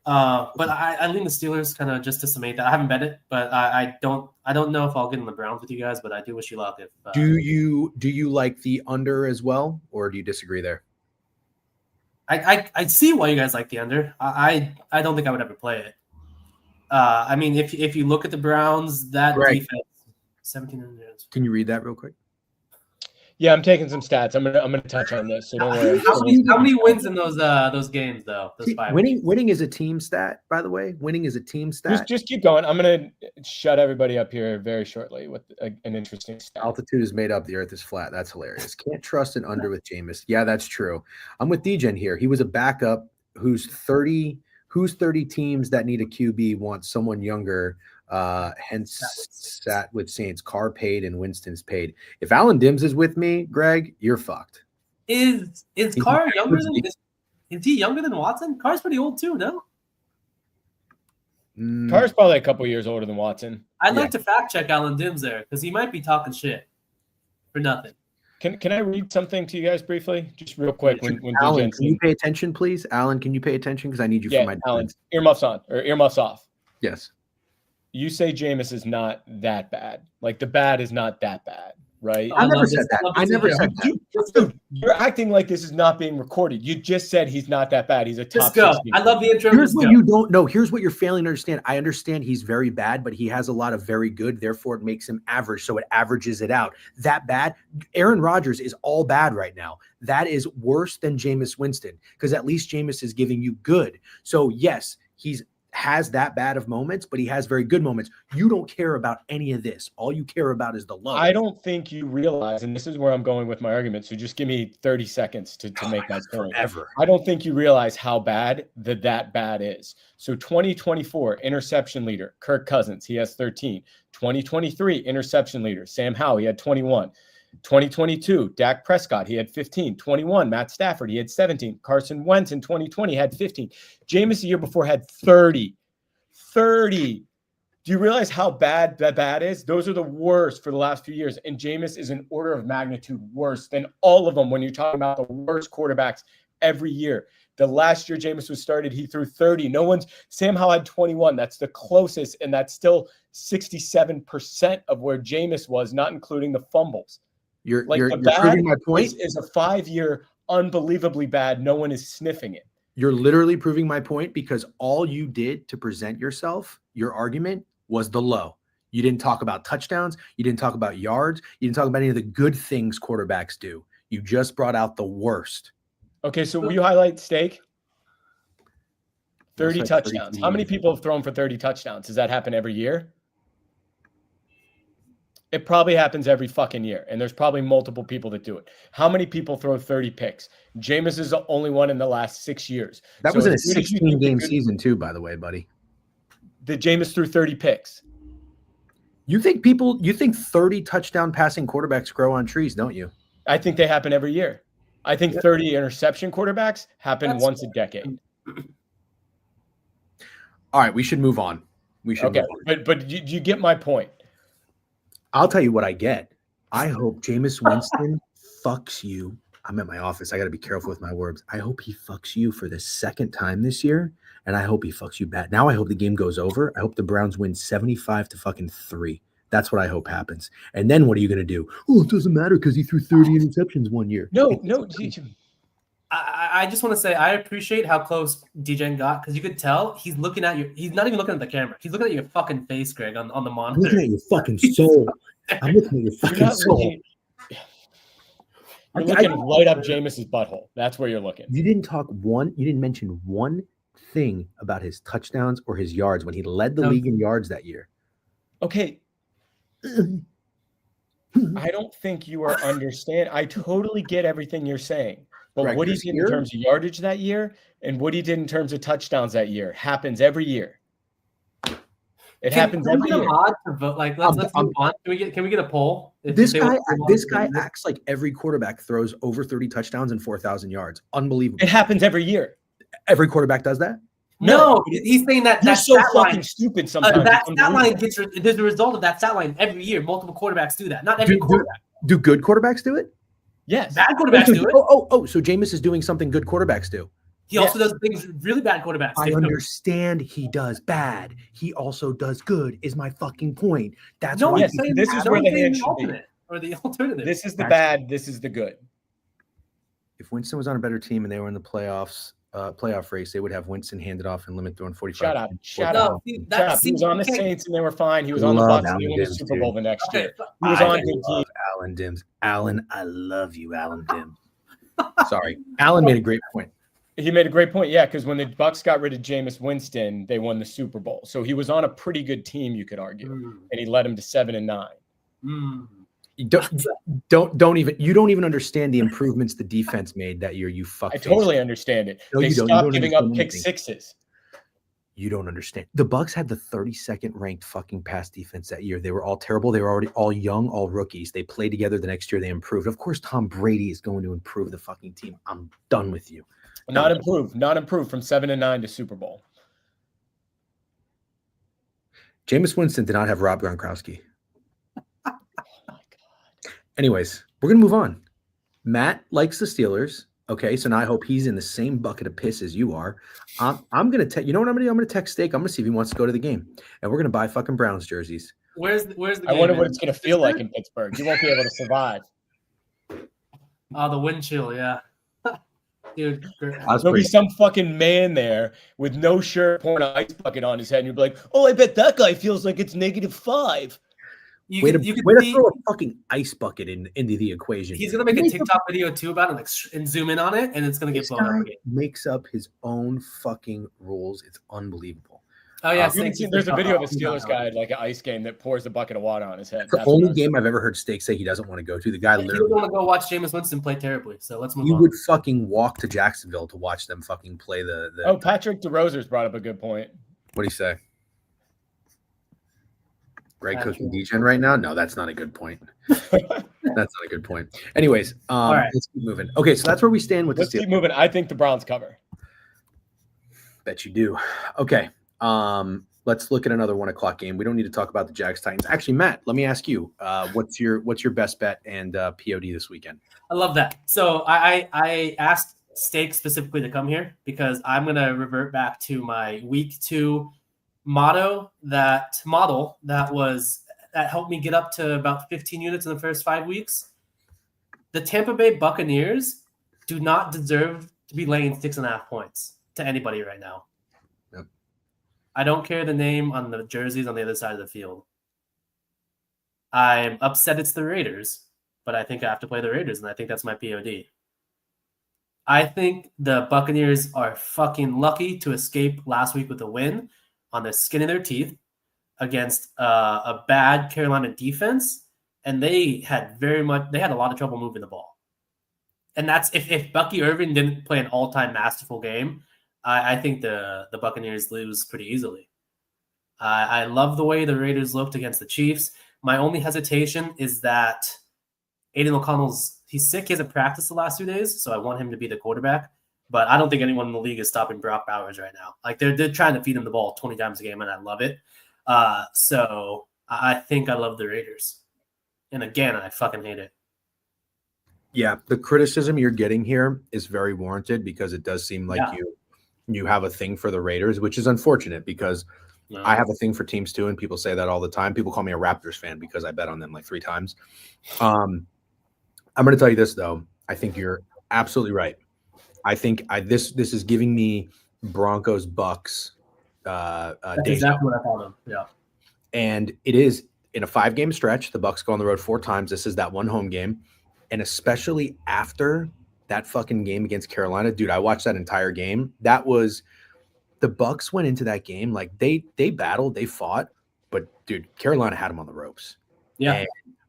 But I lean the Steelers kind of just to summate that. I haven't bet it, but I don't know if I'll get in the Browns with you guys, but I do wish you luck. If do you like the under as well, or do you disagree there? I see why you guys like the under. I don't think I would ever play it. I mean, if you look at the Browns, that defense, 1,700 yards. Can you read that real quick? Yeah, I'm taking some stats. I'm gonna touch on this. So don't worry. How many wins in those games though? Those 5 winning is a team stat, by the way. Winning is a team stat. Just keep going. I'm gonna shut everybody up here very shortly with an interesting stat. Altitude is made up. The earth is flat. That's hilarious. Can't trust an under with Jameis. Yeah, that's true. I'm with DGen here. He was a backup who's 30 teams that need a QB want someone younger. Hence sat with Saints. Carr paid and Winston's paid. If Alan Dims is with me, Greg, you're fucked. Is Carr younger than is he younger than Watson? Carr's pretty old too, no? Carr's probably a couple years older than Watson. I'd like to fact check Alan Dims there because he might be talking shit for nothing. Can I read something to you guys briefly, just real quick? When Alan, can you pay attention, please? Alan, can you pay attention because I need you for my Alan, defense. earmuffs on or earmuffs off. Yes. you say Jameis is not that bad. Like the bad is not that bad, right? I never love said this. that. love I this never intro. said that. Dude, you're acting like this is not being recorded. You just said he's not that bad. He's a Let's top go. 16. I love the intro. Here's Let's what go. you don't know. Here's what you're failing to understand. I understand he's very bad, but he has a lot of very good. Therefore, it makes him average. So it averages it out. That bad. Aaron Rodgers is all bad right now. That is worse than Jameis Winston because at least Jameis is giving you good. So yes, he's has that bad of moments, but he has very good moments. You don't care about any of this. All you care about is the low. I don't think you realize, and this is where I'm going with my argument. So just give me 30 seconds to make my point. Forever. I don't think you realize how bad that bad is. So 2024 interception leader, Kirk Cousins, he has 13. 2023 interception leader, Sam Howell, he had 21. 2022, Dak Prescott, he had 15. 21, Matt Stafford, he had 17. Carson Wentz in 2020 had 15. Jameis the year before had 30. 30. Do you realize how bad that is? Those are the worst for the last few years. And Jameis is an order of magnitude worse than all of them when you're talking about the worst quarterbacks every year. The last year Jameis was started, he threw 30. Sam Howell had 21. That's the closest, and that's still 67% of where Jameis was, not including the fumbles. You're Like you're the bad proving my point. is a 5-year unbelievably bad. No one is sniffing it. You're literally proving my point because all you did to present yourself, your argument was the low. You didn't talk about touchdowns. You didn't talk about yards. You didn't talk about any of the good things quarterbacks do. You just brought out the worst. Okay, so will you highlight Steak? 30 Looks like touchdowns. 33. How many people have thrown for 30 touchdowns? Does that happen every year? It probably happens every fucking year, and there's probably multiple people that do it. How many people throw 30 picks? Jameis is the only one in the last 6 years. That So was in a as good as you think 16-game the good- season too, by the way, buddy. The Jameis threw 30 picks. You think 30 touchdown passing quarterbacks grow on trees, don't you? I think they happen every year. I think 30 interception quarterbacks happen That's once a decade. All right, we should move on. We should Okay, move on. but you get my point. I'll tell you what I get. I hope Jameis Winston fucks you. I'm at my office. I got to be careful with my words. I hope he fucks you for the second time this year, and I hope he fucks you bad. Now I hope the game goes over. I hope the Browns win 75-3. That's what I hope happens. And then what are you going to do? Oh, it doesn't matter because he threw 30 interceptions one year. No. I just want to say I appreciate how close DJ got because you could tell he's looking at you. He's not even looking at the camera. He's looking at your fucking face, Greg, on the I'm looking monitor. at your fucking soul. I'm looking at your You're fucking not soul. looking. You're I- looking right up Jameis's butthole. That's where you're looking. You didn't mention one thing about his touchdowns or his yards when he led the No. league in yards that year. Okay, I don't think you are understand. I totally get everything you're saying, but Greg, what he this did year- in terms of yardage that year and what he did in terms of touchdowns that year happens every year. It happens Can we every get a year. mod to vote? Like, let's I'm- move on. Can we get a poll? If This they guy, want to move on this to guy the- acts like every quarterback throws over 30 touchdowns and 4,000 yards. Unbelievable. It happens every year. Every quarterback does that. No, he's saying that You're that so stat fucking line. stupid sometimes. That It's stat line unbelievable. there's a result of that stat line every year. Multiple quarterbacks do that. Not every Do- do- quarterback. Do good quarterbacks do it? Yes. Bad quarterbacks so, do it. So Jameis is doing something good quarterbacks do. He also does things really bad quarterbacks I do. understand he does bad. He also does good, is my fucking point. That's No why yes, one's saying this that. is No where one's the saying hand the should be. alternate or the alternative. This is the That's- bad. This is the good. if Winston was on a better team and they were in the playoff race, they would have Winston handed off and limit throwing 45. Shut up. Shut No, up. see, Shut that up. He was on the okay. Saints and they were fine. He was on the Love Bucs and they Allen won the Dims, Super Bowl dude. the next Okay, year. He was I on good team. love Alan Dims. Alan, I love you, Alan Dim. Sorry. Alan made a great point. He made a great point. Yeah, because when the Bucs got rid of Jameis Winston, they won the Super Bowl. So he was on a pretty good team, you could argue, and he led him to 7-9. You don't even understand the improvements the defense made that year. You fuck. I totally understand it. No, They you don't. You stopped don't giving up understand pick anything. sixes. You don't understand. The Bucs had the 32nd ranked fucking pass defense that year. They were all terrible. They were already all young, all rookies. They played together the next year. They improved. Of course, Tom Brady is going to improve the fucking team. I'm done with you. Not improved from 7-9 to Super Bowl. Jameis Winston did not have Rob Gronkowski. Oh my God. Anyways, we're gonna move on. Matt likes the Steelers. Okay, so now I hope he's in the same bucket of piss as you are. I'm gonna you know what I'm gonna do? I'm gonna text Steak. I'm gonna see if he wants to go to the game, and we're gonna buy fucking Browns jerseys. Where's the I game wonder what in? it's going to feel like in Pittsburgh. You won't be able to survive. Oh, the wind chill, yeah. Dude, That's There'll be pretty. some fucking man there with no shirt pouring an ice bucket on his head, and you'll be like, "Oh, I bet that guy feels like it's -5." you Way could to see throw a fucking ice bucket into the equation. he's gonna make a TikTok video too about it, like and zoom in on it, and it's gonna get This blown up guy again. makes up his own fucking rules. It's unbelievable. Oh yeah, There's a video of a Steelers guy at like an ice game that pours a bucket of water on his head. It's the That's only what I- game I've ever heard Steak say he doesn't want to go to. The guy He doesn't literally, want to go watch Jameis Winston play terribly. So let's move he on. would fucking walk to Jacksonville to watch them fucking play the Oh, Patrick DeRozer's brought up a good point. what do you say? Greg Patrick. cooking DGen right now? No, that's not a good point. That's not a good point. Anyways, right. let's keep moving. Okay, so that's where we stand with Let's the keep Steelers. moving. I think the Browns cover. Bet you do. Okay. Let's look at another 1:00 game. We don't need to talk about the Jags Titans. Actually, Matt, let me ask you, what's your best bet and POD this weekend? I love that. So I asked Steak specifically to come here because I'm gonna revert back to my week 2 model that helped me get up to about 15 units in the first 5 weeks. The Tampa Bay Buccaneers do not deserve to be laying 6.5 points to anybody right now. Yep. I don't care the name on the jerseys on the other side of the field. I'm upset it's the Raiders, but I think I have to play the Raiders, and I think that's my POD. I think the Buccaneers are fucking lucky to escape last week with a win on the skin of their teeth against a bad Carolina defense, and they had a lot of trouble moving the ball. And that's if Bucky Irving didn't play an all-time masterful game, I think the Buccaneers lose pretty easily. I love the way the Raiders looked against the Chiefs. My only hesitation is that Aiden O'Connell's he's sick. He hasn't practiced the last 2 days, so I want him to be the quarterback. But I don't think anyone in the league is stopping Brock Bowers right now. Like they're trying to feed him the ball 20 times a game, and I love it. So I think I love the Raiders. And again, I fucking hate it. Yeah, the criticism you're getting here is very warranted because it does seem like you have a thing for the Raiders, which is unfortunate because I have a thing for teams too, and people say that all the time. People call me a Raptors fan because I bet on them like 3 times. I'm going to tell you this though. I think you're absolutely right. I think this is giving me Broncos Bucks. That's exactly what I thought of. Yeah, and it is in a 5-game stretch. The Bucks go on the road 4 times. This is that one home game, and especially after that fucking game against Carolina, dude. I watched that entire game. That was the Bucks went into that game like they battled, they fought, but dude, Carolina had them on the ropes. yeah. And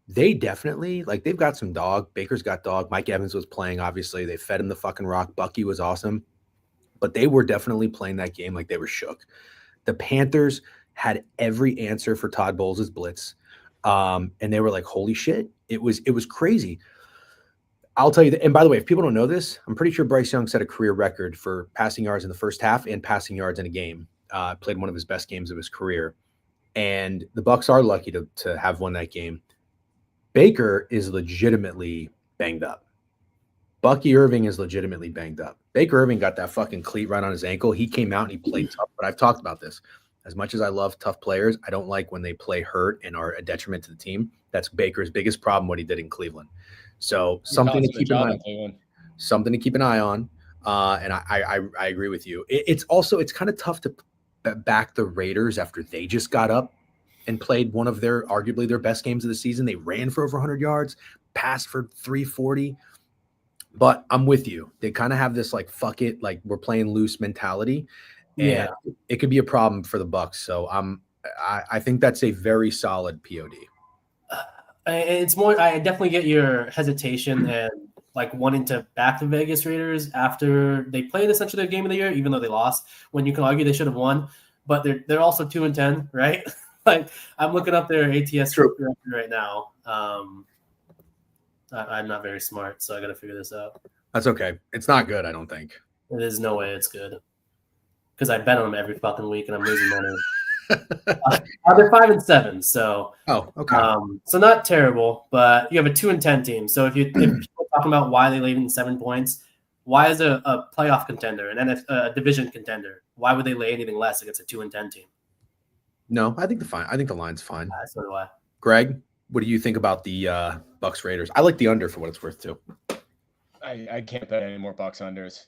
they definitely they've got some dog. Baker's got dog. Mike Evans was playing. Obviously, they fed him the fucking rock. Bucky was awesome, but they were definitely playing that game like they were shook. The Panthers had every answer for Todd Bowles' blitz, and they were like, "Holy shit!" It was crazy. I'll tell you that. And by the way, if people don't know this, I'm pretty sure Bryce Young set a career record for passing yards in the first half and passing yards in a game. Played one of his best games of his career, and the Bucks are lucky to have won that game. Baker is legitimately banged up. Bucky Irving is legitimately banged up. Baker Irving got that fucking cleat right on his ankle. He came out and he played tough, but I've talked about this. As much as I love tough players, I don't like when they play hurt and are a detriment to the team. That's Baker's biggest problem, what he did in Cleveland. So something to keep an eye on. And I agree with you. It's kind of tough to back the Raiders after they just got up and played one of arguably their best games of the season. They ran for over 100 yards, passed for 340. But I'm with you. They kind of have this like fuck it, like we're playing loose mentality, and it could be a problem for the Bucks. So I think that's a very solid POD. It's more. I definitely get your hesitation and like wanting to back the Vegas Raiders after they played essentially their game of the year, even though they lost. When you can argue they should have won, but they're also 2-10, right? Like I'm looking up their ATS record right now. I'm not very smart, so I got to figure this out. That's okay. It's not good, I don't think. There's no way it's good because I bet on them every fucking week and I'm losing money. They're 5-7, so okay. So not terrible, but you have a 2-10 team. So if you're talking about why they laid in 7 points, Why is a playoff contender and then a division contender? Why would they lay anything less against a 2-10 team? No, I think the line's fine. So do I. Greg, what do you think about the Bucks Raiders? I like the under for what it's worth too. I can't bet any more Bucks unders.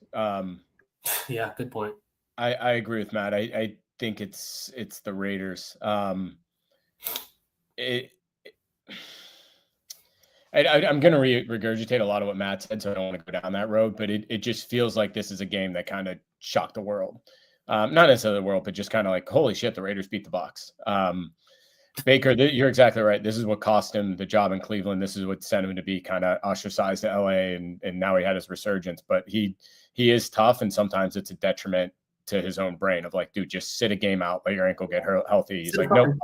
Yeah, good point. I agree with Matt. I think it's the Raiders. I'm going to regurgitate a lot of what Matt said, so I don't want to go down that road, but it just feels like this is a game that kind of shocked the world. Not necessarily the world, but just kind of like, holy shit, the Raiders beat the Bucks. Baker, you're exactly right. This is what cost him the job in Cleveland. This is what sent him to be kind of ostracized to LA, and now he had his resurgence. But he is tough, and sometimes it's a detriment to his own brain of like, dude, just sit a game out, let your ankle get healthy. He's like, nope,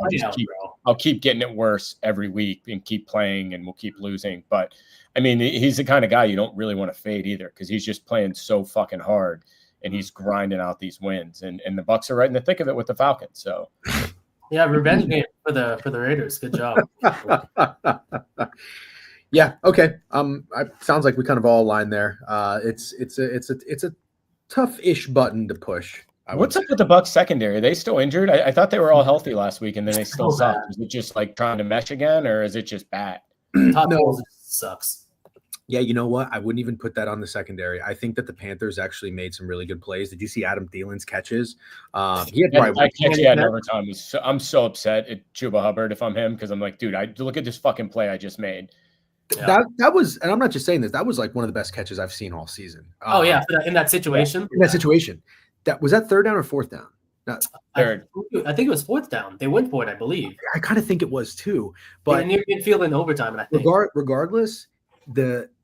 I'll keep getting it worse every week and keep playing, and we'll keep losing. But I mean, he's the kind of guy you don't really want to fade either, because he's just playing so fucking hard and he's grinding out these wins. And the Bucks are right in the thick of it with the Falcons. So yeah, revenge game for the Raiders. Good job. Yeah. Okay. Sounds like we kind of all align there. It's a tough-ish button to push. What's up with the Bucks secondary? Are they still injured? I thought they were all healthy last week, and then they still suck. Is it just like trying to mesh again, or is it just bad? No, sucks. Yeah, you know what? I wouldn't even put that on the secondary. I think that the Panthers actually made some really good plays. Did you see Adam Thielen's catches? He had I catch he had overtime. I'm so upset at Chuba Hubbard if I'm him, because I'm like, dude, look at this fucking play I just made. Yeah. That was, and I'm not just saying this, that was like one of the best catches I've seen all season. Oh yeah, in that situation. In that situation, was that third down or fourth down? Third. I think it was fourth down. They went for it, I believe. I kind of think it was too, but near midfield in overtime. And I think regardless,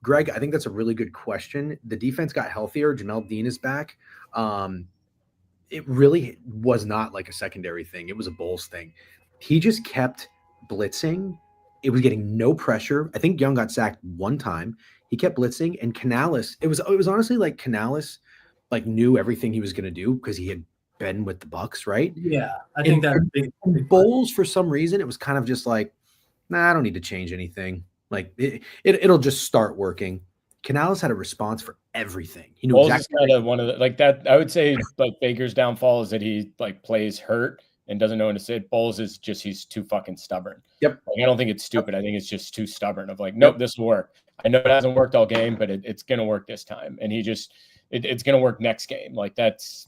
Greg, I think that's a really good question. The defense got healthier. Jamel Dean is back. It really was not like a secondary thing. It was a Bulls thing. He just kept blitzing. It was getting no pressure. I think Young got sacked one time. He kept blitzing, and Canales. It was honestly like Canales, like knew everything he was going to do because he had been with the Bucks, right? Yeah, I think that big Bulls for some reason it was kind of just like, nah, I don't need to change anything. Like it'll just start working. Canales had a response for everything. He knew exactly. Kind of one of the, like that. I would say like Baker's downfall is that he like plays hurt and doesn't know when to sit. Bowles is just, he's too fucking stubborn. Yep. Like, I don't think it's stupid. I think it's just too stubborn of like, nope, this will work. I know it hasn't worked all game, but it's going to work this time. And he just, it's going to work next game. Like that's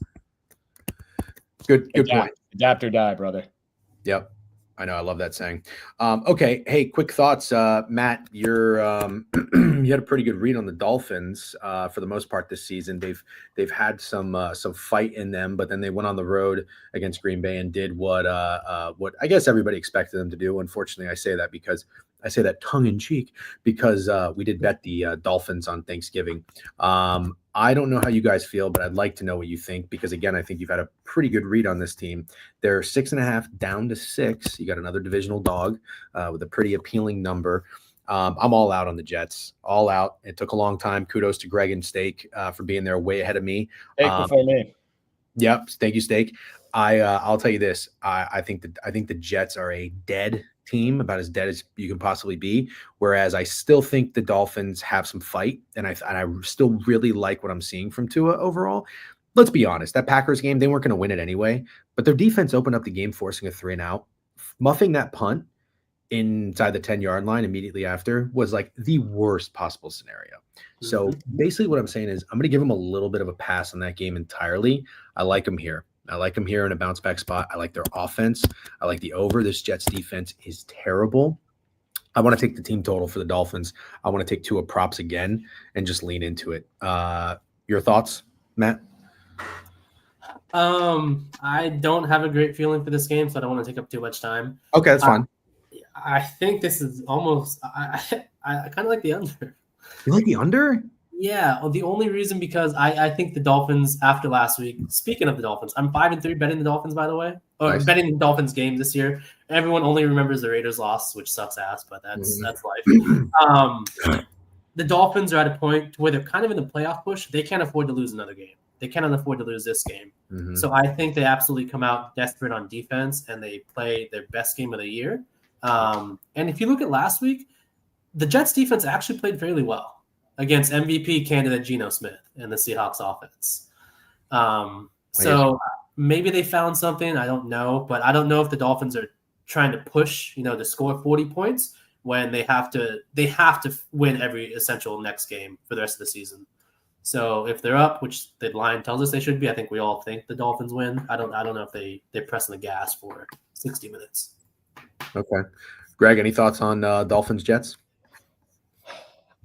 good point. Adapt or die, brother. Yep. I know. I love that saying. Okay. Hey, quick thoughts. Matt, you're you had a pretty good read on the Dolphins for the most part this season. They've had some fight in them, but then they went on the road against Green Bay and did what I guess everybody expected them to do. Unfortunately, I say that tongue in cheek because we did bet the Dolphins on Thanksgiving. I don't know how you guys feel, but I'd like to know what you think because, again, I think you've had a pretty good read on this team. They're 6.5 down to 6. You got another divisional dog with a pretty appealing number. I'm all out on the Jets, all out. It took a long time. Kudos to Greg and Steak for being there way ahead of me. Before me. Yep. Thank you, Steak. I'll tell you this. I think the Jets are a dead team, about as dead as you can possibly be. Whereas I still think the Dolphins have some fight, and I still really like what I'm seeing from Tua overall. Let's be honest, that Packers game, they weren't going to win it anyway, but their defense opened up the game, forcing a 3-and-out. Muffing that punt inside the 10-yard line immediately after was like the worst possible scenario. So basically what I'm saying is I'm going to give them a little bit of a pass on that game entirely. I like them here. I like them here in a bounce back spot. I like their offense. I like the over. This Jets defense is terrible. I want to take the team total for the Dolphins. I want to take Tua props again and just lean into it. Your thoughts, Matt? I don't have a great feeling for this game, so I don't want to take up too much time. Okay, that's fine. I think this is almost. I kind of like the under. You like the under? Yeah, the only reason because I think the Dolphins after last week. Speaking of the Dolphins, I'm 5-3 betting the Dolphins, by the way, or nice. Betting the Dolphins game this year. Everyone only remembers the Raiders loss, which sucks ass, but that's life. The Dolphins are at a point where they're kind of in the playoff push. They can't afford to lose another game. They cannot afford to lose this game. So I think they absolutely come out desperate on defense and they play their best game of the year. And if you look at last week, the Jets defense actually played fairly well. against MVP candidate Geno Smith and the Seahawks offense. So maybe they found something. I don't know, but I don't know if the Dolphins are trying to push, to score 40 points when they have to win every essential next game for the rest of the season. So if they're up, which the line tells us they should be, I think we all think the Dolphins win. I don't know if they're pressing the gas for 60 minutes. Okay. Greg, any thoughts on Dolphins Jets?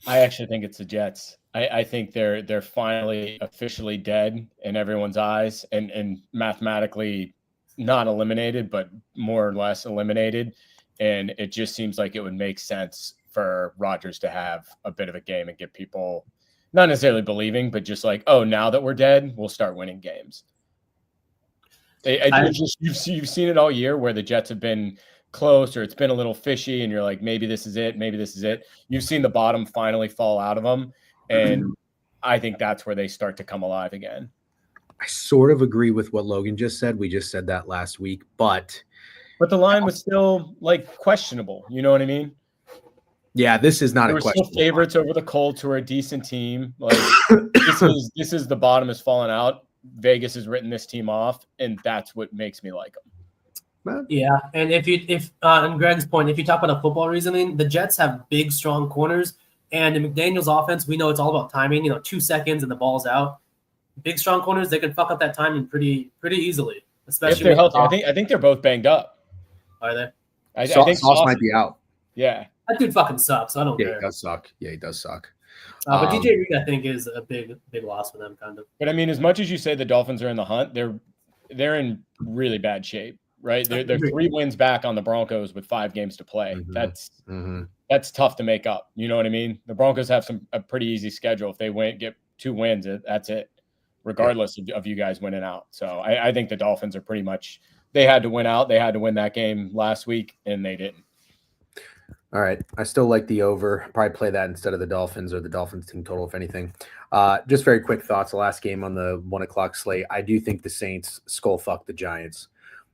I actually think it's the Jets. I think they're finally officially dead in everyone's eyes and mathematically not eliminated, but more or less eliminated. And it just seems like it would make sense for Rodgers to have a bit of a game and get people not necessarily believing, but just like, oh, now that we're dead, we'll start winning games. You've seen it all year where the Jets have been close or it's been a little fishy and you're like, maybe this is it. You've seen the bottom finally fall out of them. And I think that's where they start to come alive again. I sort of agree with what Logan just said. We just said that last week, but the line was still like questionable. You know what I mean? Yeah, this is not a question. Still favorites over the Colts, who are a decent team. Like this is the bottom has fallen out. Vegas has written this team off, and that's what makes me like them. Yeah, and if on Greg's point, if you talk about a football reasoning, the Jets have big, strong corners, and in McDaniel's offense, we know it's all about timing. 2 seconds and the ball's out. Big, strong corners, they can fuck up that timing pretty easily, especially if they're healthy. I think they're both banged up. Are they? I think Sauce might be out. Yeah, that dude fucking sucks. So I don't care. He does suck. Yeah, he does suck. But DJ Reed, I think, is a big loss for them, kind of. But I mean, as much as you say the Dolphins are in the hunt, they're in really bad shape, right? They're 3 wins back on the Broncos with 5 games to play. Mm-hmm. That's tough to make up. You know what I mean? The Broncos have a pretty easy schedule. If they get 2 wins, that's it, regardless of you guys winning out. So I think the Dolphins are pretty much they had to win out. They had to win that game last week, and they didn't. All right. I still like the over. Probably play that instead of the Dolphins or the Dolphins team total, if anything. Just very quick thoughts. The last game on the 1:00 slate, I do think the Saints skull fuck the Giants.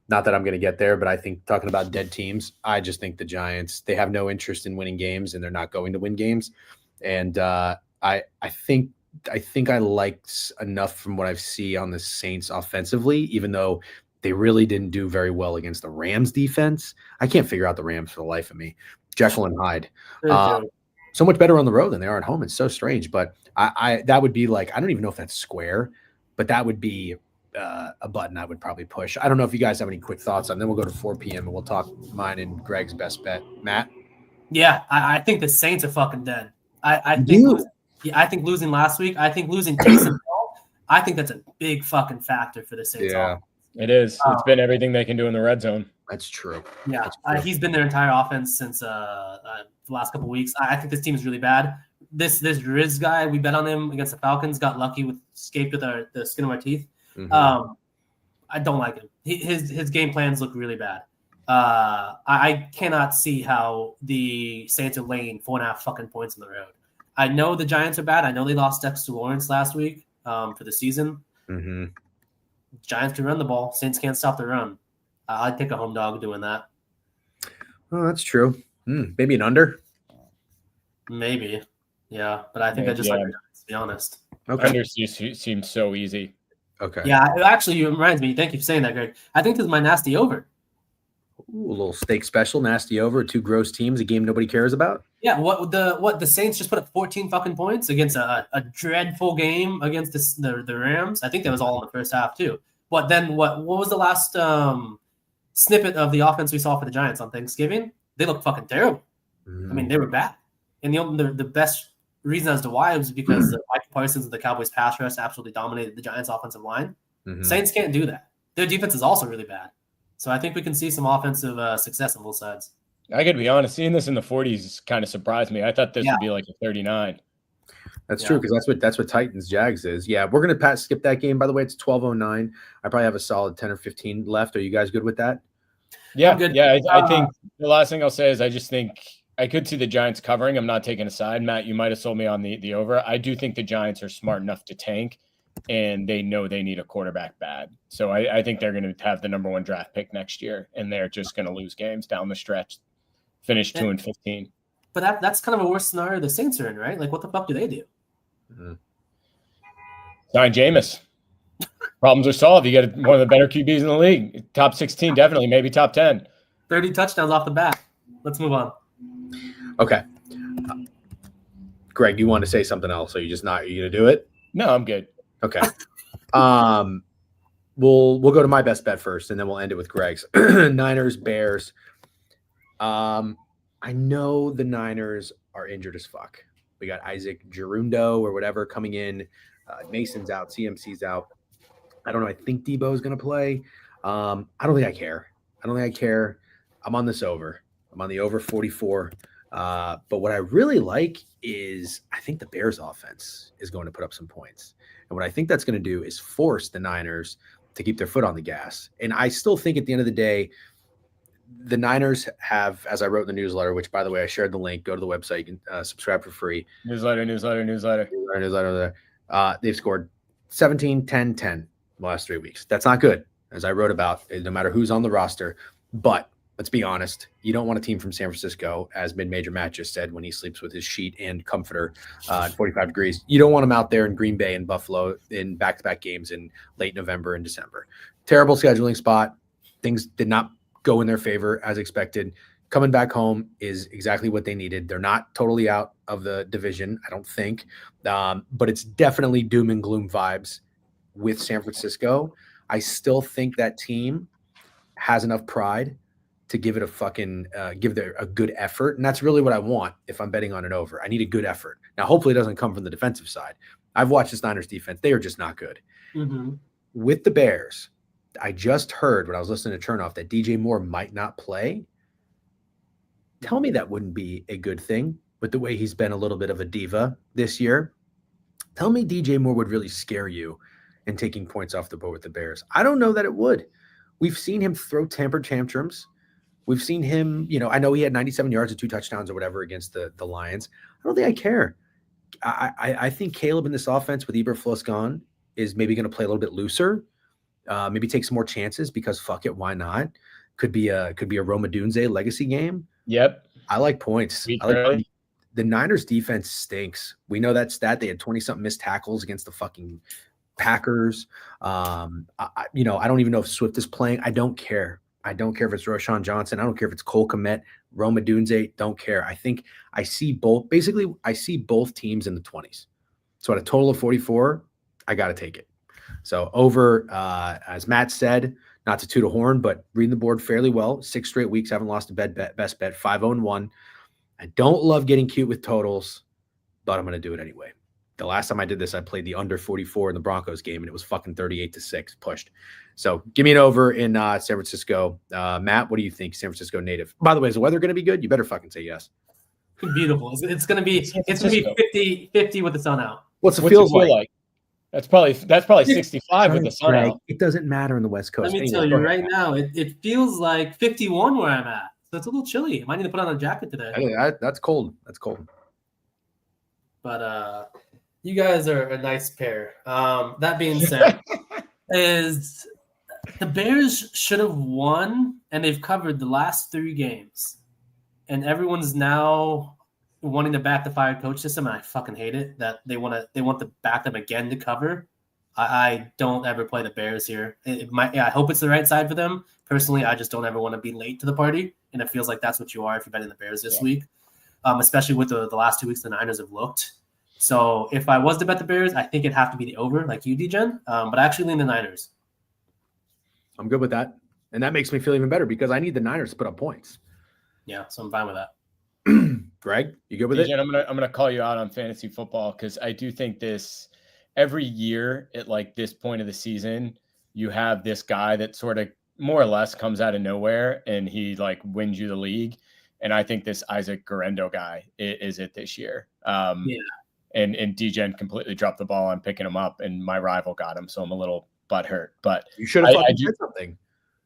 Not that I'm going to get there, but I think talking about dead teams, I just think the Giants, they have no interest in winning games and they're not going to win games. And I think I liked enough from what I've seen on the Saints offensively, even though they really didn't do very well against the Rams defense. I can't figure out the Rams for the life of me. Jekyll and Hyde. So much better on the road than they are at home. It's so strange, but I that would be like, I don't even know if that's square, but that would be a button I would probably push. I don't know if you guys have any quick thoughts on. Then we'll go to 4 p.m. and we'll talk mine and Greg's best bet. Matt? Yeah, I think the Saints are fucking dead. I think losing last week. I think losing Taysom Hill. I think that's a big fucking factor for the Saints. Yeah, it is. It's been everything they can do in the red zone. That's true. Yeah, That's true. He's been their entire offense since the last couple of weeks. I think this team is really bad. This Riz guy, we bet on him against the Falcons. Got lucky escaped with the skin of our teeth. Mm-hmm. I don't like him. His game plans look really bad. I cannot see how the Saints are laying 4.5 fucking points on the road. I know the Giants are bad. I know they lost Dexter Lawrence last week for the season. Mm-hmm. Giants can run the ball. Saints can't stop the run. I'd take a home dog doing that. Oh, that's true. Maybe an under? Maybe. Yeah, but I think I just like the Giants, to be honest. Okay. Under seems so easy. Okay. Yeah, it actually reminds me. Thank you for saying that, Greg. I think this is my nasty over. Ooh, a little steak special, nasty over, 2 gross teams, a game nobody cares about. Yeah, what the Saints just put up 14 fucking points against a dreadful game against the Rams. I think that was all in the first half too. But then what was the last snippet of the offense we saw for the Giants on Thanksgiving? They looked fucking terrible. I mean, they were bad. And the best reason as to why was because Mike Parsons and the Cowboys pass rush absolutely dominated the Giants offensive line. Saints can't do that. Their defense is also really bad. So I think we can see some offensive success on both sides. I got to be honest, seeing this in the 40s kind of surprised me. I thought this would be like a 39. That's true, because that's what Titans Jags is. Yeah, we're gonna skip that game. By the way, it's 12:09. I probably have a solid 10 or 15 left. Are you guys good with that? Yeah, good. Yeah. I think the last thing I'll say is I just think I could see the Giants covering. I'm not taking a side. Matt, you might have sold me on the over. I do think the Giants are smart enough to tank, and they know they need a quarterback bad. So I think they're going to have the number 1 draft pick next year, and they're just going to lose games down the stretch. Finish 2-15. But that's kind of a worse scenario the Saints are in, right? Like, what the fuck do they do? Sign Jameis. Problems are solved. You get one of the better QBs in the league. Top 16, definitely, maybe top 10. 30 touchdowns off the bat. Let's move on. Okay. Greg, you want to say something else? Are you just not? Are you gonna do it? No, I'm good. Okay. We'll go to my best bet first, and then we'll end it with Greg's. Niners, Bears. I know the Niners are injured as fuck. We got Isaac Gerundo or whatever coming in. Mason's out. CMC's out. I don't know. I think Debo's going to play. I don't think I care. I'm on this over. I'm on the over 44. But what I really like is I think the Bears offense is going to put up some points. And what I think that's going to do is force the Niners to keep their foot on the gas. And I still think at the end of the day, the Niners have, as I wrote in the newsletter, which, by the way, I shared the link. Go to the website. You can subscribe for free. Newsletter. They've scored 17, 10, 10 the last 3 weeks. That's not good, as I wrote about, no matter who's on the roster. But let's be honest. You don't want a team from San Francisco, as Mid-Major Matt just said when he sleeps with his sheet and comforter at 45 degrees. You don't want them out there in Green Bay and Buffalo in back-to-back games in late November and December. Terrible scheduling spot. Things did not go in their favor as expected. Coming back home is exactly what they needed. They're not totally out of the division, I don't think. But it's definitely doom and gloom vibes with San Francisco. I still think that team has enough pride to give it a fucking give a good effort. And that's really what I want if I'm betting on an over. I need a good effort. Now, hopefully it doesn't come from the defensive side. I've watched the Niners defense. They are just not good. Mm-hmm. With the Bears, I just heard when I was listening to Turnoff that DJ Moore might not play. Tell me that wouldn't be a good thing with the way he's been a little bit of a diva this year. Tell me DJ Moore would really scare you in taking points off the board with the Bears. I don't know that it would. We've seen him throw temper tantrums. We've seen him, I know he had 97 yards and 2 touchdowns or whatever against the Lions. I don't think I care. I think Caleb in this offense with Eberflus gone is maybe going to play a little bit looser. Maybe take some more chances because fuck it, why not? Could be a Roma Dunze legacy game. Yep. I like points. The Niners defense stinks. We know that stat. They had 20-something missed tackles against the fucking Packers. I don't even know if Swift is playing. I don't care. I don't care if it's Roshan Johnson. I don't care if it's Cole Kmet, Roma Dunze. Don't care. I think I see both. Basically, I see both teams in the 20s. So at a total of 44, I got to take it. So over, as Matt said, not to toot a horn, but reading the board fairly well. 6 straight weeks, haven't lost a best bet, 5-0-1. I don't love getting cute with totals, but I'm going to do it anyway. The last time I did this, I played the under 44 in the Broncos game, and it was fucking 38-6 pushed. So give me an over in San Francisco. Matt, what do you think? San Francisco native. By the way, is the weather going to be good? You better fucking say yes. Beautiful. It's going to be 50 with the sun out. What's it What's feel it feel like? That's probably 65 with the sun Greg, out. it doesn't matter in the West Coast. Let me tell you right now, it feels like 51 where I'm at. So it's a little chilly. I might need to put on a jacket today. That's cold. That's cold. But you guys are a nice pair. That being said, is the Bears should have won, and they've covered the last 3 games. And everyone's now wanting to back the fired coach system, and I fucking hate it that they want to back them again to cover. I don't ever play the Bears here. I hope it's the right side for them. Personally, I just don't ever want to be late to the party, and it feels like that's what you are if you're betting the Bears this week, especially with the last 2 weeks the Niners have looked. So if I was to bet the Bears, I think it'd have to be the over, like you, D-Gen. But I actually lean the Niners. I'm good with that. And that makes me feel even better because I need the Niners to put up points. Yeah, so I'm fine with that. Greg, you good with DJ, it? I'm gonna call you out on fantasy football because I do think this every year at like this point of the season, you have this guy that sort of more or less comes out of nowhere and he like wins you the league. And I think this Isaac Guerendo guy is it this year. And DGen completely dropped the ball on picking him up, and my rival got him, so I'm a little butthurt. But You should have said something.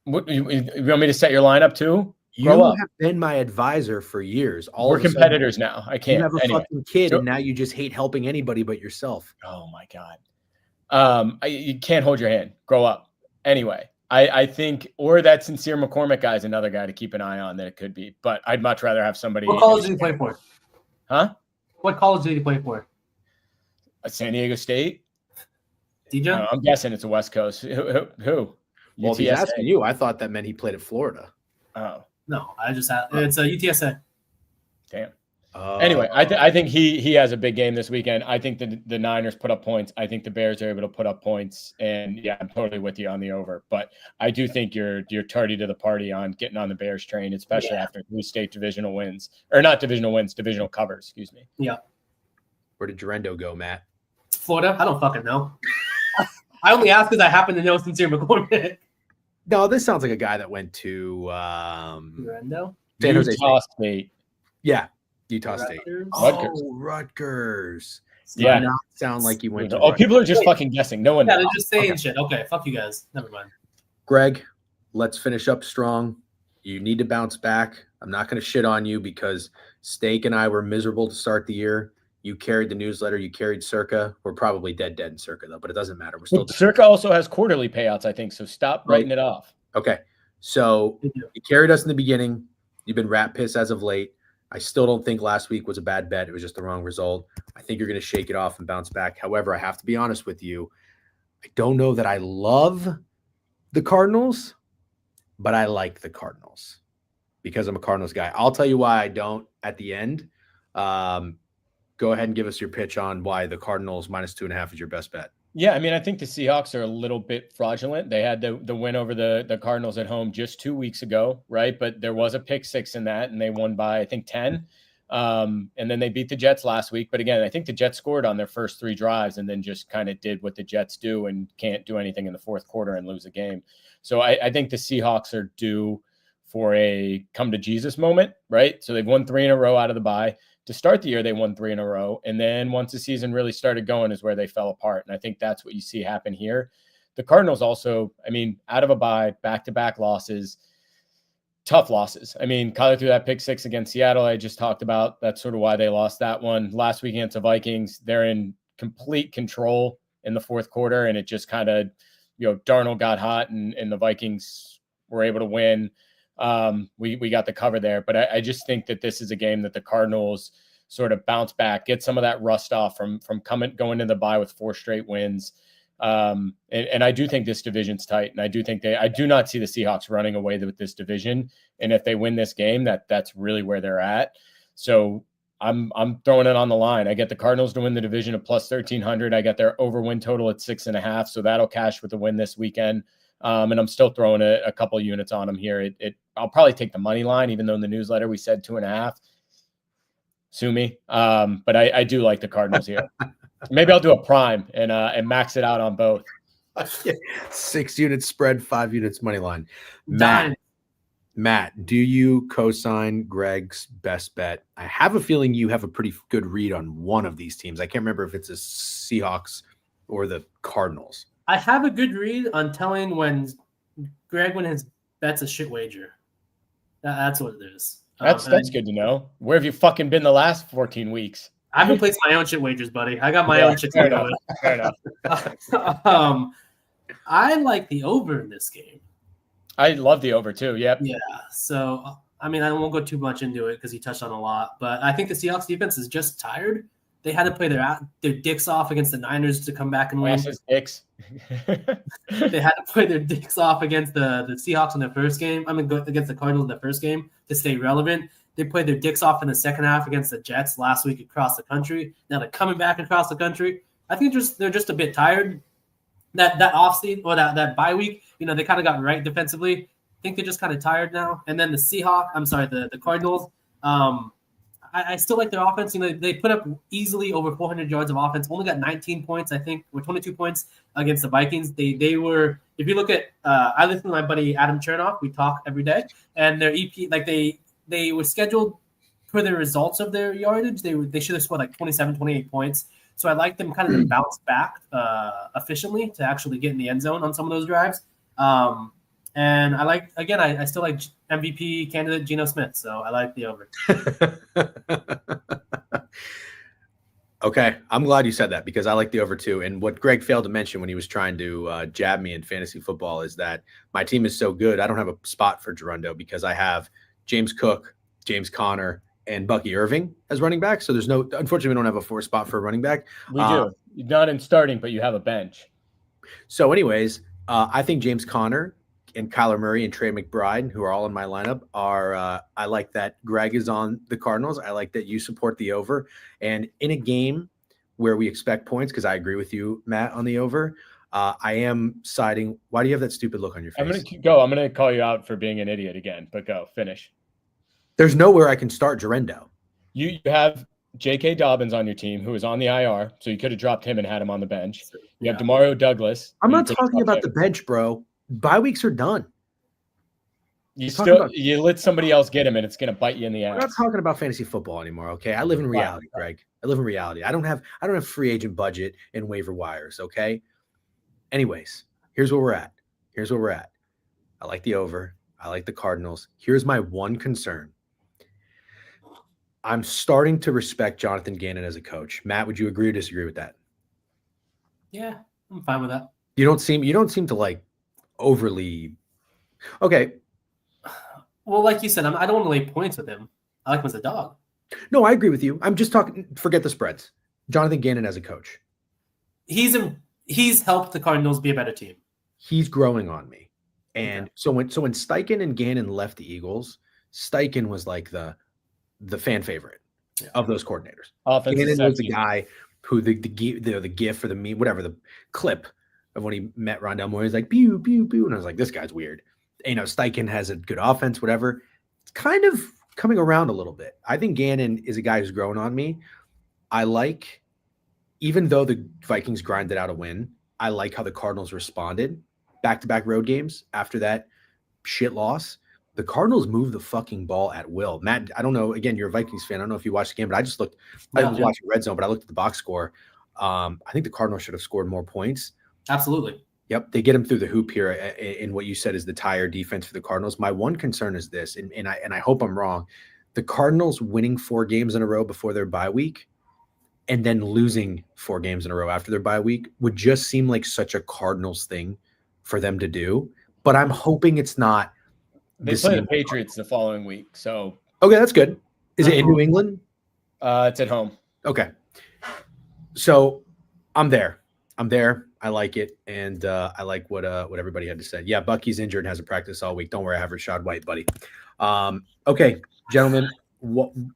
what, you want me to set your lineup too? You Grow up. have been my advisor for years. We're competitors now. I can't. You have a Anyway. fucking kid, So- and now you just hate helping anybody but yourself. Oh my God. You can't hold your hand. Grow up. Anyway, I think, or that Sincere McCormick guy is another guy to keep an eye on that it could be. But I'd much rather have somebody. What college did he play for? Huh? What college did he play for? San Diego State? DJ? I'm guessing it's a West Coast. Who? Well, if he's UTSA? asking you, I thought that meant he played at Florida. Oh, No, I just had it's a UTSA. damn. Anyway, I think he has a big game this weekend. I think the Niners put up points. I think the Bears are able to put up points. And yeah, I'm totally with you on the over. But I do think you're tardy to the party on getting on the Bears train, especially after 3 state divisional wins. Or not divisional wins, divisional covers, excuse me. Yeah. Where did Durendo go, Matt? Florida? I don't fucking know. I only asked because I happen to know Sincere McCormick. No, this sounds like a guy that went to Durendo? San Jose Utah State. State. Yeah, Utah State. Rutgers? Rutgers. Oh, Rutgers. Yeah. Did not sound like you went to Oh, Rutgers. people are just fucking guessing. No one Yeah, knows. they're just saying shit. Okay, fuck you guys. Never mind. Greg, let's finish up strong. You need to bounce back. I'm not going to shit on you because Steak and I were miserable to start the year. You carried the newsletter. You carried Circa. We're probably dead in Circa, though, but it doesn't matter. We're still But Circa also has quarterly payouts, I think. So stop writing it off. okay. So you carried us in the beginning. You've been rat piss as of late. I still don't think last week was a bad bet. It was just the wrong result. I think you're going to shake it off and bounce back. However, I have to be honest with you. I don't know that I love the Cardinals, but I like the Cardinals because I'm a Cardinals guy. I'll tell you why I don't at the end. Go ahead and give us your pitch on why the Cardinals -2.5 is your best bet. Yeah, I mean, I think the Seahawks are a little bit fraudulent. They had the win over the Cardinals at home just 2 weeks ago, right? But there was a pick 6 in that, and they won by, I think, 10. And then they beat the Jets last week. But again, I think the Jets scored on their first 3 drives and then just kind of did what the Jets do and can't do anything in the fourth quarter and lose a game. So I think the Seahawks are due for a come to Jesus moment, right? So they've won 3 in a row out of the bye. To start the year, they won 3 in a row. And then once the season really started going is where they fell apart. And I think that's what you see happen here. The Cardinals also, I mean, out of a bye, back-to-back losses, tough losses. I mean, Kyler threw that pick 6 against Seattle I just talked about. That's sort of why they lost that one. Last week against the Vikings, they're in complete control in the fourth quarter. And it just kind of, Darnold got hot and the Vikings were able to win. We got the cover there, but I just think that this is a game that the Cardinals sort of bounce back, get some of that rust off from going into the bye with 4 straight wins. And I do think this division's tight, and I do not see the Seahawks running away with this division. And if they win this game, that's really where they're at. So I'm throwing it on the line. I get the Cardinals to win the division at plus 1,300. I got their over win total at 6.5. So that'll cash with the win this weekend. And I'm still throwing a couple of units on them here. I'll probably take the money line, even though in the newsletter we said 2.5. Sue me. But I do like the Cardinals here. Maybe I'll do a prime and max it out on both. 6 units spread, 5 units money line. Done. Matt, do you co-sign Greg's best bet? I have a feeling you have a pretty good read on one of these teams. I can't remember if it's the Seahawks or the Cardinals. I have a good read on telling when his bet's a shit wager. That's what it is. That's good to know. Where have you fucking been the last 14 weeks? I haven't placed my own shit wagers, buddy. I got my own shit to go with. Fair enough. I like the over in this game. I love the over too. Yep. Yeah. So, I mean, I won't go too much into it because he touched on a lot, but I think the Seahawks defense is just tired. They had to play their dicks off against the Niners to come back and win. Dicks. They had to play their dicks off against the Seahawks in their first game. Against the Cardinals in the first game to stay relevant. They played their dicks off in the second half against the Jets last week across the country. Now they're coming back across the country. I think they're just a bit tired. That offseason or that bye week, they kind of got right defensively. I think they're just kind of tired now. And then the Cardinals. I still like their offense. They put up easily over 400 yards of offense. Only got 19 points, I think, or 22 points against the Vikings. They were. If you look at, I listen to my buddy Adam Chernoff. We talk every day, and their EP they were scheduled for the results of their yardage. They should have scored like 27, 28 points. So I like them kind of to bounce back efficiently to actually get in the end zone on some of those drives. And I still like MVP candidate Geno Smith. So I like the over. Okay, I'm glad you said that because I like the over too. And what Greg failed to mention when he was trying to jab me in fantasy football is that my team is so good. I don't have a spot for Gerundo because I have James Cook, James Conner, and Bucky Irving as running back. So unfortunately, we don't have a 4 spot for a running back. We do. Not in starting, but you have a bench. So anyways, I think James Conner and Kyler Murray and Trey McBride, who are all in my lineup, are I like that Greg is on the Cardinals. I like that you support the over. And in a game where we expect points, because I agree with you, Matt, on the over, I am siding. Why do you have that stupid look on your face? I'm going to go. I'm going to call you out for being an idiot again, but go. Finish. There's nowhere I can start Gerundo. You have J.K. Dobbins on your team, who is on the IR, so you could have dropped him and had him on the bench. You have Demario Douglas. I'm not talking about the bench, bro. Bye weeks are done. You let somebody else get him, and it's going to bite you in the ass. We're not talking about fantasy football anymore, okay? I live in reality, Greg. I live in reality. I don't have free agent budget and waiver wires, okay? Anyways, here's where we're at. I like the over. I like the Cardinals. Here's my one concern. I'm starting to respect Jonathan Gannon as a coach. Matt, would you agree or disagree with that? Yeah, I'm fine with that. You don't seem to like overly. Okay. Well, like you said, I don't want to lay points with him. I like him as a dog. No, I agree with you. I'm just talking. Forget the spreads. Jonathan Gannon as a coach. He's helped the Cardinals be a better team. He's growing on me. And so when Steichen and Gannon left the Eagles, Steichen was like the fan favorite of those coordinators. Gannon was the guy who the gif or the meme, whatever, the clip of when he met Rondell Moore, he's like, pew, pew, pew. And I was like, this guy's weird. Steichen has a good offense, whatever. It's kind of coming around a little bit. I think Gannon is a guy who's grown on me. I like, even though the Vikings grinded out a win, I like how the Cardinals responded back-to-back road games after that shit loss. The Cardinals moved the fucking ball at will. Matt, I don't know. Again, you're a Vikings fan. I don't know if you watched the game, but I was watching Red Zone, but I looked at the box score. I think the Cardinals should have scored more points. Absolutely. Yep, they get him through the hoop here in what you said is the tire defense for the Cardinals. My one concern is this, and I hope I'm wrong. The Cardinals winning 4 games in a row before their bye week and then losing 4 games in a row after their bye week would just seem like such a Cardinals thing for them to do. But I'm hoping it's not. They play the Patriots the following week. So okay, that's good. Is it in New England? It's at home. Okay. So I'm there. I like it, and I like what everybody had to say. Yeah, Bucky's injured and has a practice all week. Don't worry, I have Rashad White, buddy. Okay, gentlemen,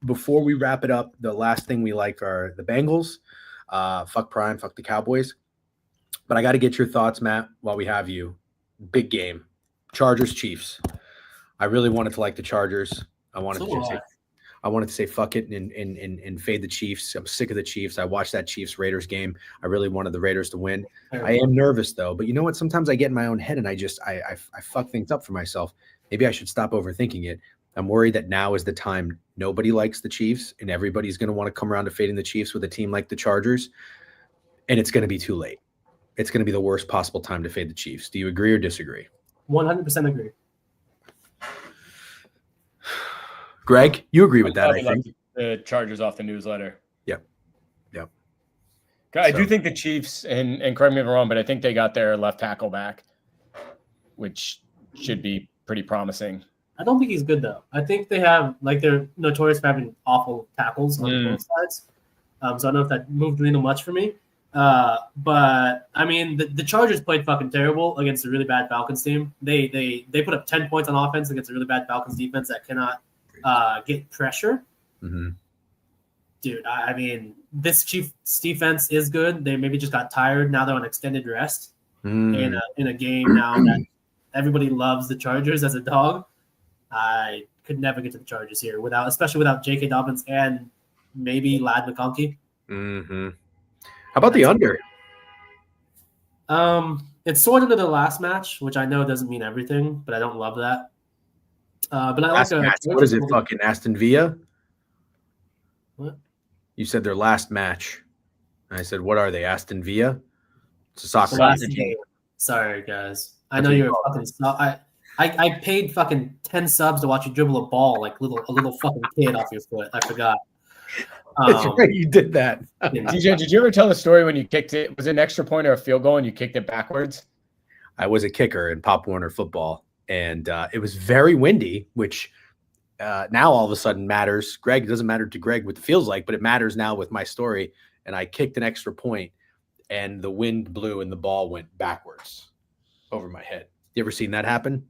before we wrap it up, the last thing we like are the Bengals. Fuck Prime, fuck the Cowboys. But I got to get your thoughts, Matt, while we have you. Big game. Chargers, Chiefs. I really wanted to like the Chargers. I wanted to say fuck it and fade the Chiefs. I'm sick of the Chiefs. I watched that Chiefs-Raiders game. I really wanted the Raiders to win. I am nervous, though. But you know what? Sometimes I get in my own head and I fuck things up for myself. Maybe I should stop overthinking it. I'm worried that now is the time. Nobody likes the Chiefs, and everybody's going to want to come around to fading the Chiefs with a team like the Chargers, and it's going to be too late. It's going to be the worst possible time to fade the Chiefs. Do you agree or disagree? 100% agree. Greg, you agree with that, I think. The Chargers off the newsletter. Yep. I do think the Chiefs, and correct me if I'm wrong, but I think they got their left tackle back, which should be pretty promising. I don't think he's good, though. I think they have, they're notorious for having awful tackles on both sides. So I don't know if that moved the needle much for me. But, I mean, the Chargers played fucking terrible against a really bad Falcons team. They put up 10 points on offense against a really bad Falcons defense that cannot get pressure. Mm-hmm. Dude, I mean, this Chiefs defense is good. They maybe just got tired. Now they're on extended rest in a game now that everybody loves the Chargers as a dog. I could never get to the Chargers here especially without J.K. Dobbins and maybe Ladd McConkey. Mm-hmm. How about the under? It's sort of the last match, which I know doesn't mean everything, but I don't love that. But I like what is it? Fucking Aston Villa? What? You said their last match. I said, what are they? Aston Villa? It's a soccer team. Sorry, guys. I know you're a fucking. I paid fucking 10 subs to watch you dribble a ball like a little fucking kid off your foot. I forgot. That's right. You did that. DJ, did you ever tell the story when you kicked it? Was it an extra point or a field goal and you kicked it backwards? I was a kicker in Pop Warner football, and it was very windy, which now all of a sudden matters. Greg, it doesn't matter to Greg what it feels like, but it matters now with my story. And I kicked an extra point, and the wind blew and the ball went backwards over my head. You ever seen that happen?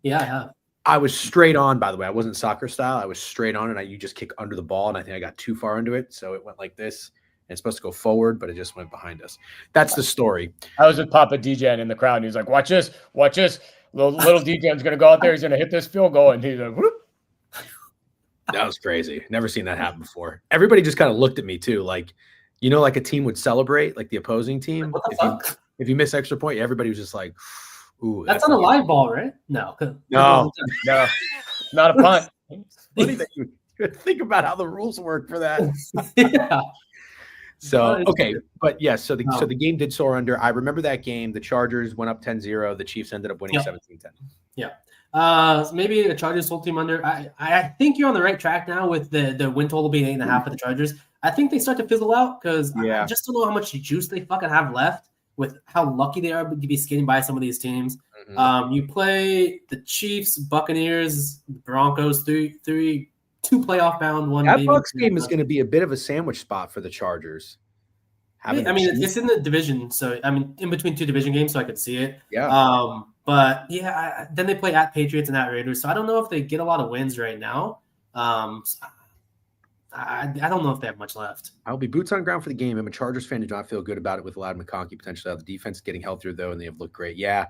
Yeah, I have. I was straight on, by the way. I wasn't soccer style. I was straight on, and you just kick under the ball, and I think I got too far into it, so it went like this. And it's supposed to go forward, but it just went behind us. That's the story. I was with Papa DJ in the crowd, and he was like, "Watch this, watch this. Little DJ's gonna go out there. He's gonna hit this field goal," and he's like, "Whoop." That was crazy. Never seen that happen before. Everybody just kind of looked at me too, like like a team would celebrate, like the opposing team. What the fuck? If you miss extra point, everybody was just like, "Ooh, That's on a live ball, right? No. No. No, not a punt." Funny that you think about how the rules work for that. Yeah. So, okay. But yes, so the game did soar under. I remember that game. The Chargers went up 10-0. The Chiefs ended up winning 17-10. Yeah. So maybe the Chargers whole team under. I think you're on the right track now with the win total being 8.5 for the Chargers. I think they start to fizzle out because I just don't know how much juice they fucking have left with how lucky they are to be skating by some of these teams. Mm-hmm. You play the Chiefs, Buccaneers, Broncos, two playoff bound, one. That Bucs game is going to be a bit of a sandwich spot for the Chargers. I mean, it's in the division, so I mean, in between two division games, so I could see it. Yeah. But yeah, then they play at Patriots and at Raiders, so I don't know if they get a lot of wins right now. I don't know if they have much left. I'll be boots on ground for the game. I'm a Chargers fan. Do not feel good about it with Ladd McConkey potentially out. The defense is getting healthier though, and they have looked great. Yeah,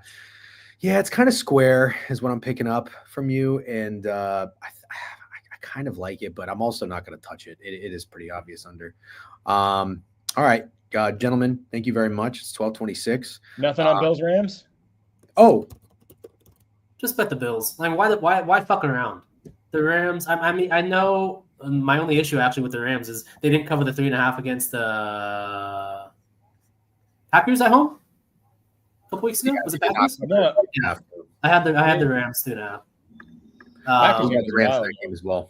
it's kind of square is what I'm picking up from you, and I kind of like it, but I'm also not going to touch it. It is pretty obvious under. All right, gentlemen, thank you very much. It's 12:26. Nothing on Bills Rams. Oh, just bet the Bills. I mean, why fucking around? The Rams. I mean, I know. My only issue actually with the Rams is they didn't cover the 3.5 against the Packers at home a couple weeks ago. Was it Packers? No. Yeah. I had the Rams 2.5. Packers had the Rams for that game as well.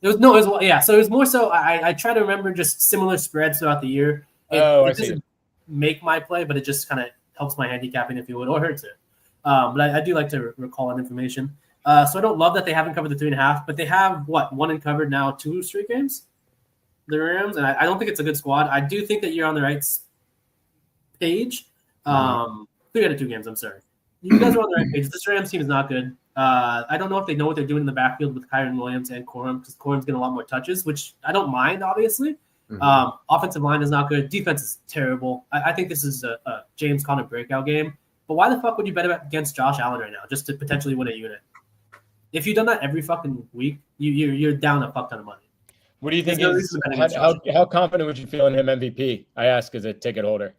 So it was more so. I try to remember just similar spreads throughout the year. It doesn't make my play, but it just kind of helps my handicapping, if you would, or hurts it. But I do like to recall that information. So I don't love that they haven't covered the 3.5, but they have one and covered now 2 straight games, the Rams, and I don't think it's a good squad. I do think that you're on the right page. 3 out of 2 games. I'm sorry, you guys are on the right page. This Rams team is not good. I don't know if they know what they're doing in the backfield with Kyren Williams and Corum, because Corum's getting a lot more touches, which I don't mind, obviously. Offensive line is not good. Defense is terrible. I think this is a James Conner breakout game. But why the fuck would you bet against Josh Allen right now just to potentially win a unit? If you've done that every fucking week, you're down a fuck ton of money. What do you think? How confident would you feel in him MVP? I ask as a ticket holder.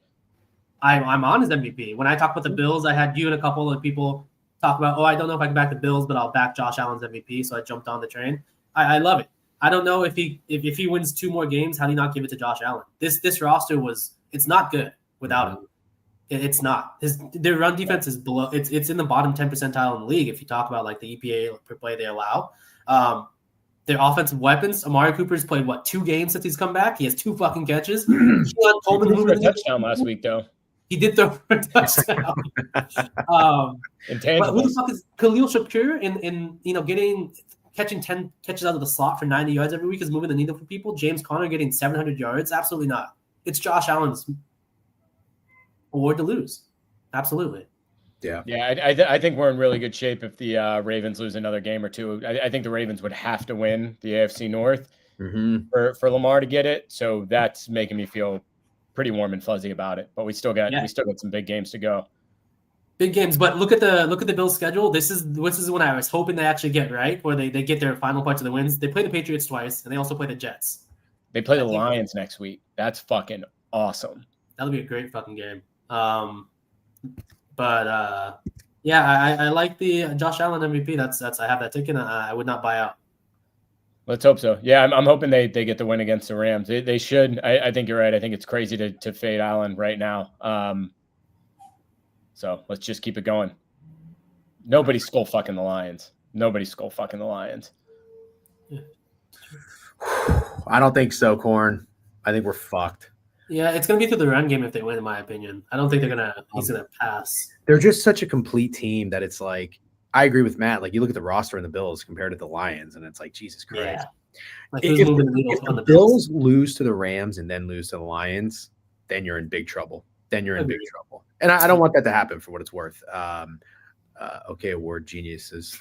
I'm on his MVP. When I talk about the Bills, I had you and a couple of people talk about, I don't know if I can back the Bills, but I'll back Josh Allen's MVP. So I jumped on the train. I love it. I don't know if he wins 2 more games, how do you not give it to Josh Allen? This roster it's not good without him. It's not. Their run defense is below. It's in the bottom 10 percentile in the league. If you talk about like the EPA per play they allow, their offensive weapons. Amari Cooper's played 2 games since he's come back. He has 2 fucking catches. He threw for a touchdown last week though. He did throw for a touchdown. But who the fuck is Khalil Shakir in catching 10 catches out of the slot for 90 yards every week is moving the needle for people? James Conner getting 700 yards? Absolutely not. It's Josh Allen's award to lose. Absolutely. Yeah. I think we're in really good shape if the Ravens lose another game or 2. I think the Ravens would have to win the AFC North for Lamar to get it. So that's making me feel pretty warm and fuzzy about it. But we still got some big games to go. Big games, but look at the Bills' schedule. This is when I was hoping they actually get right, where they get their final parts of the wins. They play the Patriots twice, and they also play the Jets. They play the Lions next week. That's fucking awesome. That'll be a great fucking game. I like the Josh Allen MVP. That's I have that ticket. I would not buy out. Let's hope so. Yeah, I'm hoping they get the win against the Rams. They should. I think you're right. I think it's crazy to fade Allen right now. So let's just keep it going. Nobody's skull fucking the Lions. I don't think so, Corn. I think we're fucked. Yeah, it's gonna be through the run game if they win, in my opinion. I don't think he's gonna pass. They're just such a complete team that it's like I agree with Matt. Like you look at the roster in the Bills compared to the Lions, and it's like Jesus Christ. Yeah. Like If, who's moving the needle if on the the Bills? Bills lose to the Rams and then lose to the Lions, then you're in big trouble. Then you're in big Agreed. trouble. And I don't want that to happen for what it's worth. Okay, award geniuses.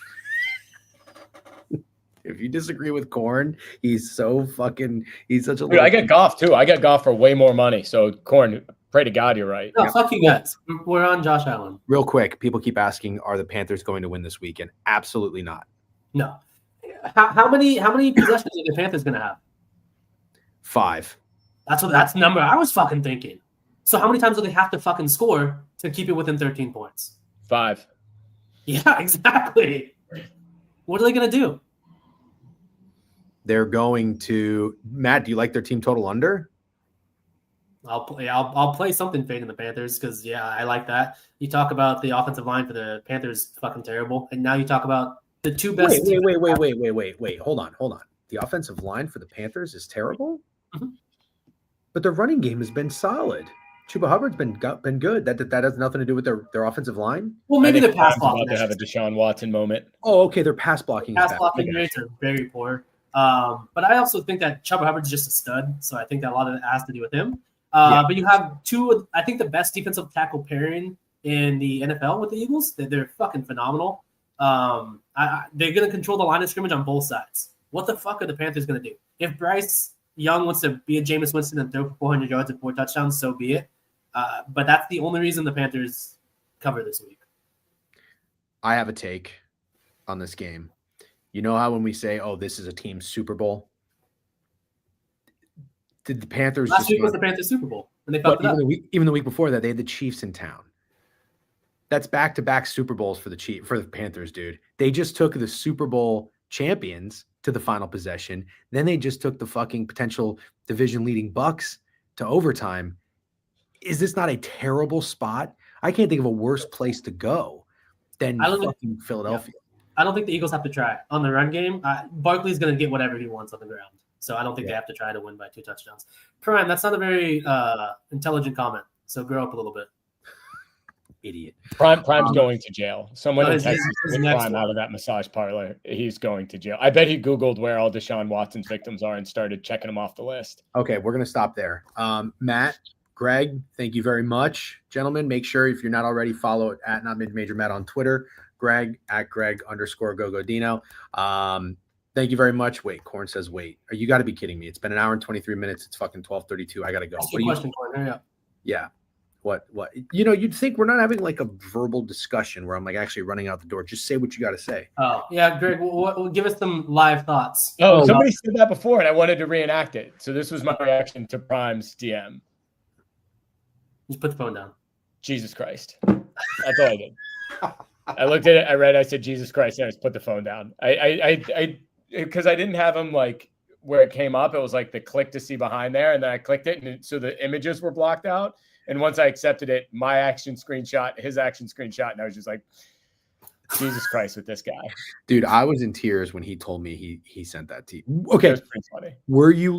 If you disagree with Corn, he's such a Dude, I get Goff too. I get Goff for way more money. So Corn, pray to God you're right. No, fuck you guys. We're on Josh Allen. real quick. People keep asking, are the Panthers going to win this weekend? Absolutely not. No. How many possessions are the Panthers gonna have? 5. That's the number I was fucking thinking. So how many times do they have to fucking score to keep it within 13 points? 5. Yeah, exactly. What are they gonna do? They're going to Matt. Do you like their team total under? I'll play something fading the Panthers because I like that. You talk about the offensive line for the Panthers fucking terrible, and now you talk about the two best. Wait. Hold on. The offensive line for the Panthers is terrible, but their running game has been solid. Chuba Hubbard's been good. That has nothing to do with their offensive line. Well, maybe I the think pass Prime's blocking. about to have a Deshaun Watson moment. Oh, okay. Their pass blocking. Pass is bad. blocking Okay. rates are very poor. But I also think that Chuba Hubbard's just a stud, so I think that a lot of it has to do with him. But you have two, I think, the best defensive tackle pairing in the NFL with the Eagles. They're fucking phenomenal. They're going to control the line of scrimmage on both sides. What the fuck are the Panthers going to do? If Bryce Young wants to be a Jameis Winston and throw for 400 yards and 4 touchdowns, so be it. But that's the only reason the Panthers cover this week. I have a take on this game. You know how when we say, "Oh, this is a team Super Bowl," did the Panthers Last week was the Panthers Super Bowl, and they fucked it up. even the week before that, they had the Chiefs in town. That's back-to-back Super Bowls for the Panthers, dude. They just took the Super Bowl champions to the final possession. Then they just took the fucking potential division-leading Bucks to overtime. Is this not a terrible spot? I can't think of a worse place to go than fucking Philadelphia. I don't think the Eagles have to try on the run game. Barkley's going to get whatever he wants on the ground. So I don't think they have to try to win by 2 touchdowns. Prime, that's not a very intelligent comment. So grow up a little bit. Idiot. Prime's going to jail. Someone in Texas his took next Prime one. out of that massage parlor. He's going to jail. I bet he Googled where all Deshaun Watson's victims are and started checking them off the list. Okay, we're going to stop there. Matt, Greg, thank you very much. Gentlemen, make sure if you're not already, follow it at Not Mid Major Matt on Twitter. Greg at Greg_GoGodino. Thank you very much. Wait, Corn says wait. You got to be kidding me. It's been an hour and 23 minutes. It's fucking 12:32. I got to go. Ask your question, Corn. Hurry up. Yeah. What? You'd think we're not having like a verbal discussion where I'm like actually running out the door. Just say what you got to say. Oh, yeah, Greg, give us some live thoughts. Oh, somebody said that before, and I wanted to reenact it. So this was my reaction to Prime's DM. Just put the phone down. Jesus Christ. That's all I did. I looked at it, I read, I said, Jesus Christ, and I just put the phone down. Because I didn't have him like where it came up. It was like the click to see behind there, and then I clicked it, and so the images were blocked out. And once I accepted it, my action screenshot, his action screenshot, and I was just like, Jesus Christ with this guy. Dude, I was in tears when he told me he sent that to you. Okay. It was pretty funny.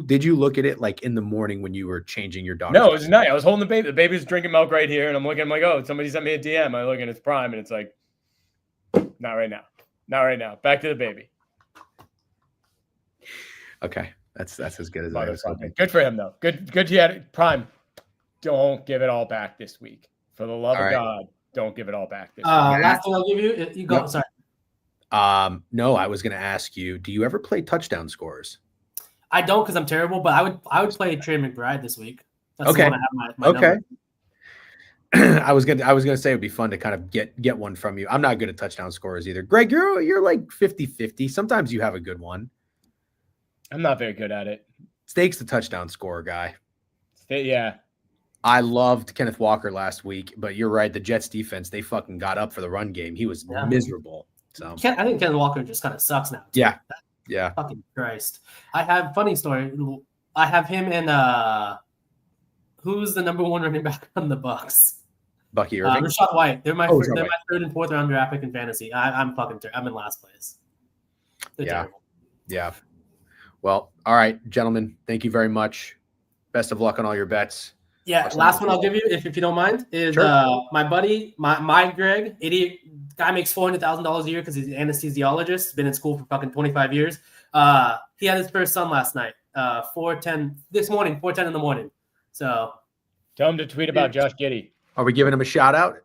Did you look at it like in the morning when you were changing your daughter? No, it was night. I was holding the baby. The baby's drinking milk right here, and I'm looking, I'm like, oh, somebody sent me a DM. I look and it's Prime, and it's like, not right now. Not right now. Back to the baby. Okay. That's as good as I was hoping. Good for him, though. Good you had it. Prime, don't give it all back this week. For the love of God, don't give it all back this week. Last thing I'll give you, you go. Yep. Sorry. No, I was going to ask you, do you ever play touchdown scores? I don't because I'm terrible, but I would play Trey McBride this week. That's Okay. the one I have my Okay. number. I was gonna say it'd be fun to kind of get one from you. I'm not good at touchdown scores either. Greg, you're like 50-50. Sometimes you have a good one. I'm not very good at it. Steak's the touchdown scorer guy. Yeah. I loved Kenneth Walker last week, but you're right. The Jets defense, they fucking got up for the run game. He was miserable. So I think Ken Walker just kind of sucks now. yeah. Yeah. Fucking Christ. I have funny story. I have him and who's the number 1 running back on the Bucks? Bucky Irving. Rashad White. They're my Rashad they're White. my 3rd and 4th round draft pick in fantasy. I'm fucking I'm in last place. They're terrible. Yeah. Well, all right, gentlemen. Thank you very much. Best of luck on all your bets. Yeah, Watch last that. one I'll give you, if you don't mind, is Sure. my buddy, my Greg, idiot guy makes $400,000 a year because he's an anesthesiologist, been in school for fucking 25 years. He had his first son last night, 4:10 this morning, 4:10 in the morning. So Tell him to tweet about Josh Giddey. Are we giving him a shout out?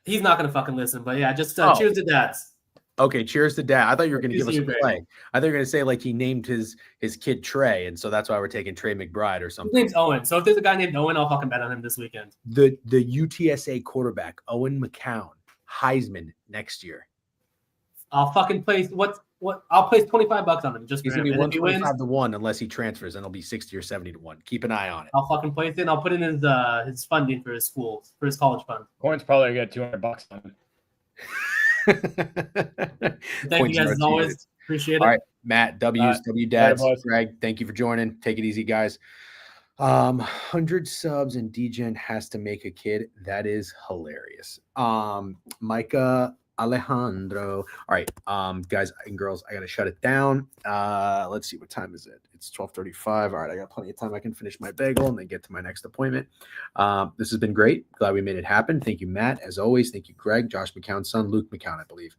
he's not gonna fucking listen, but yeah, just Oh. cheers to dads. Okay, cheers to dad. I thought you were going to Cheers give us to a you, Greg. play. I thought you were going to say like he named his kid Trey, and so that's why we're taking Trey McBride or His something. name's Owen. So if there's a guy named Owen, I'll fucking bet on him this weekend. The UTSA quarterback Owen McCown, Heisman next year. I'll fucking place I'll place $25 on him just for He's him. going to be And if he wins, 125 to 1 unless he transfers, and it'll be 60 or 70 to 1. Keep an eye on I'll fucking place it. And I'll put in his funding for his school, for his college fund. Coin's probably got $200 on him. it. Thank you guys as always. Appreciate it. All right, Matt, W's, W Dads, later, boys. Greg, thank you for joining. Take it easy, guys. 100 subs and DGen has to make a kid. That is hilarious. Micah Alejandro. All right, guys and girls, I gotta shut it down. Let's see, what time is it? It's 12:35. All right, I got plenty of time. I can finish my bagel and then get to my next appointment. This has been great. Glad we made it happen. Thank you, Matt, as always. Thank you, Greg, Josh McCown's son, Luke McCown, I believe.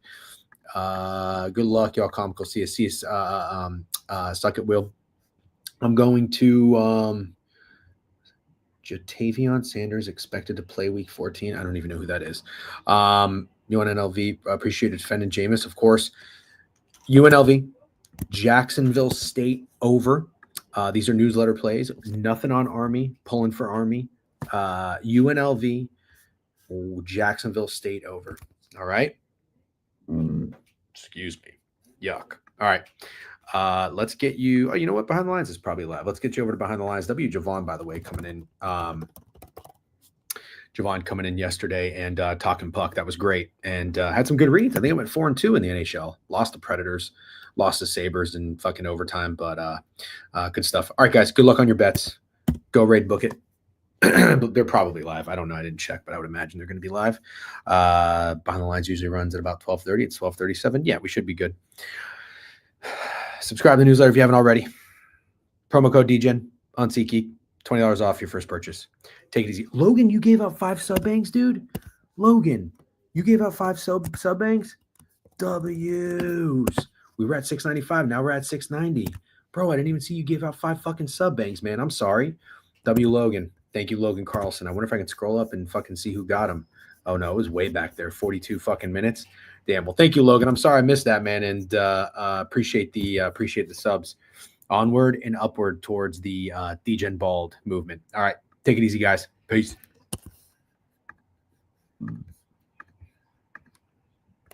Good luck, y'all. Comical. See you. Suck it, Will. I'm going to Jatavion Sanders expected to play week 14. I don't even know who that is. UNLV, appreciated defending Jameis, of course. UNLV, Jacksonville State over. These are newsletter plays. Nothing on Army, pulling for Army. UNLV, Jacksonville State over. All right. Excuse me. Yuck. All right. Let's get you. Oh, you know what? Behind the Lines is probably live. Let's get you over to Behind the Lines. Javon, by the way, coming in. Javon coming in yesterday and talking puck. That was great. And had some good reads. I think I went 4-2 in the NHL. Lost to Predators, lost to Sabres in fucking overtime, but good stuff. All right, guys. Good luck on your bets. Go raid book it. They're probably live. I don't know. I didn't check, but I would imagine they're going to be live. Behind the Lines usually runs at about 12:30. It's 12:37. Yeah, we should be good. Subscribe to the newsletter if you haven't already. Promo code DGen on SeatGeek. $20 off your first purchase. Take it easy. Logan, you gave out 5 sub bangs, dude. Logan, you gave out 5 sub bangs. W's. We were at 695. Now we're at 690. Bro, I didn't even see you give out 5 fucking sub bangs, man. I'm sorry. W Logan. Thank you, Logan Carlson. I wonder if I can scroll up and fucking see who got him. Oh no, it was way back there. 42 fucking minutes. Damn. Well, thank you, Logan. I'm sorry I missed that, man, and appreciate the subs. Onward and upward towards the DGen Bald movement. All right, take it easy, guys. Peace.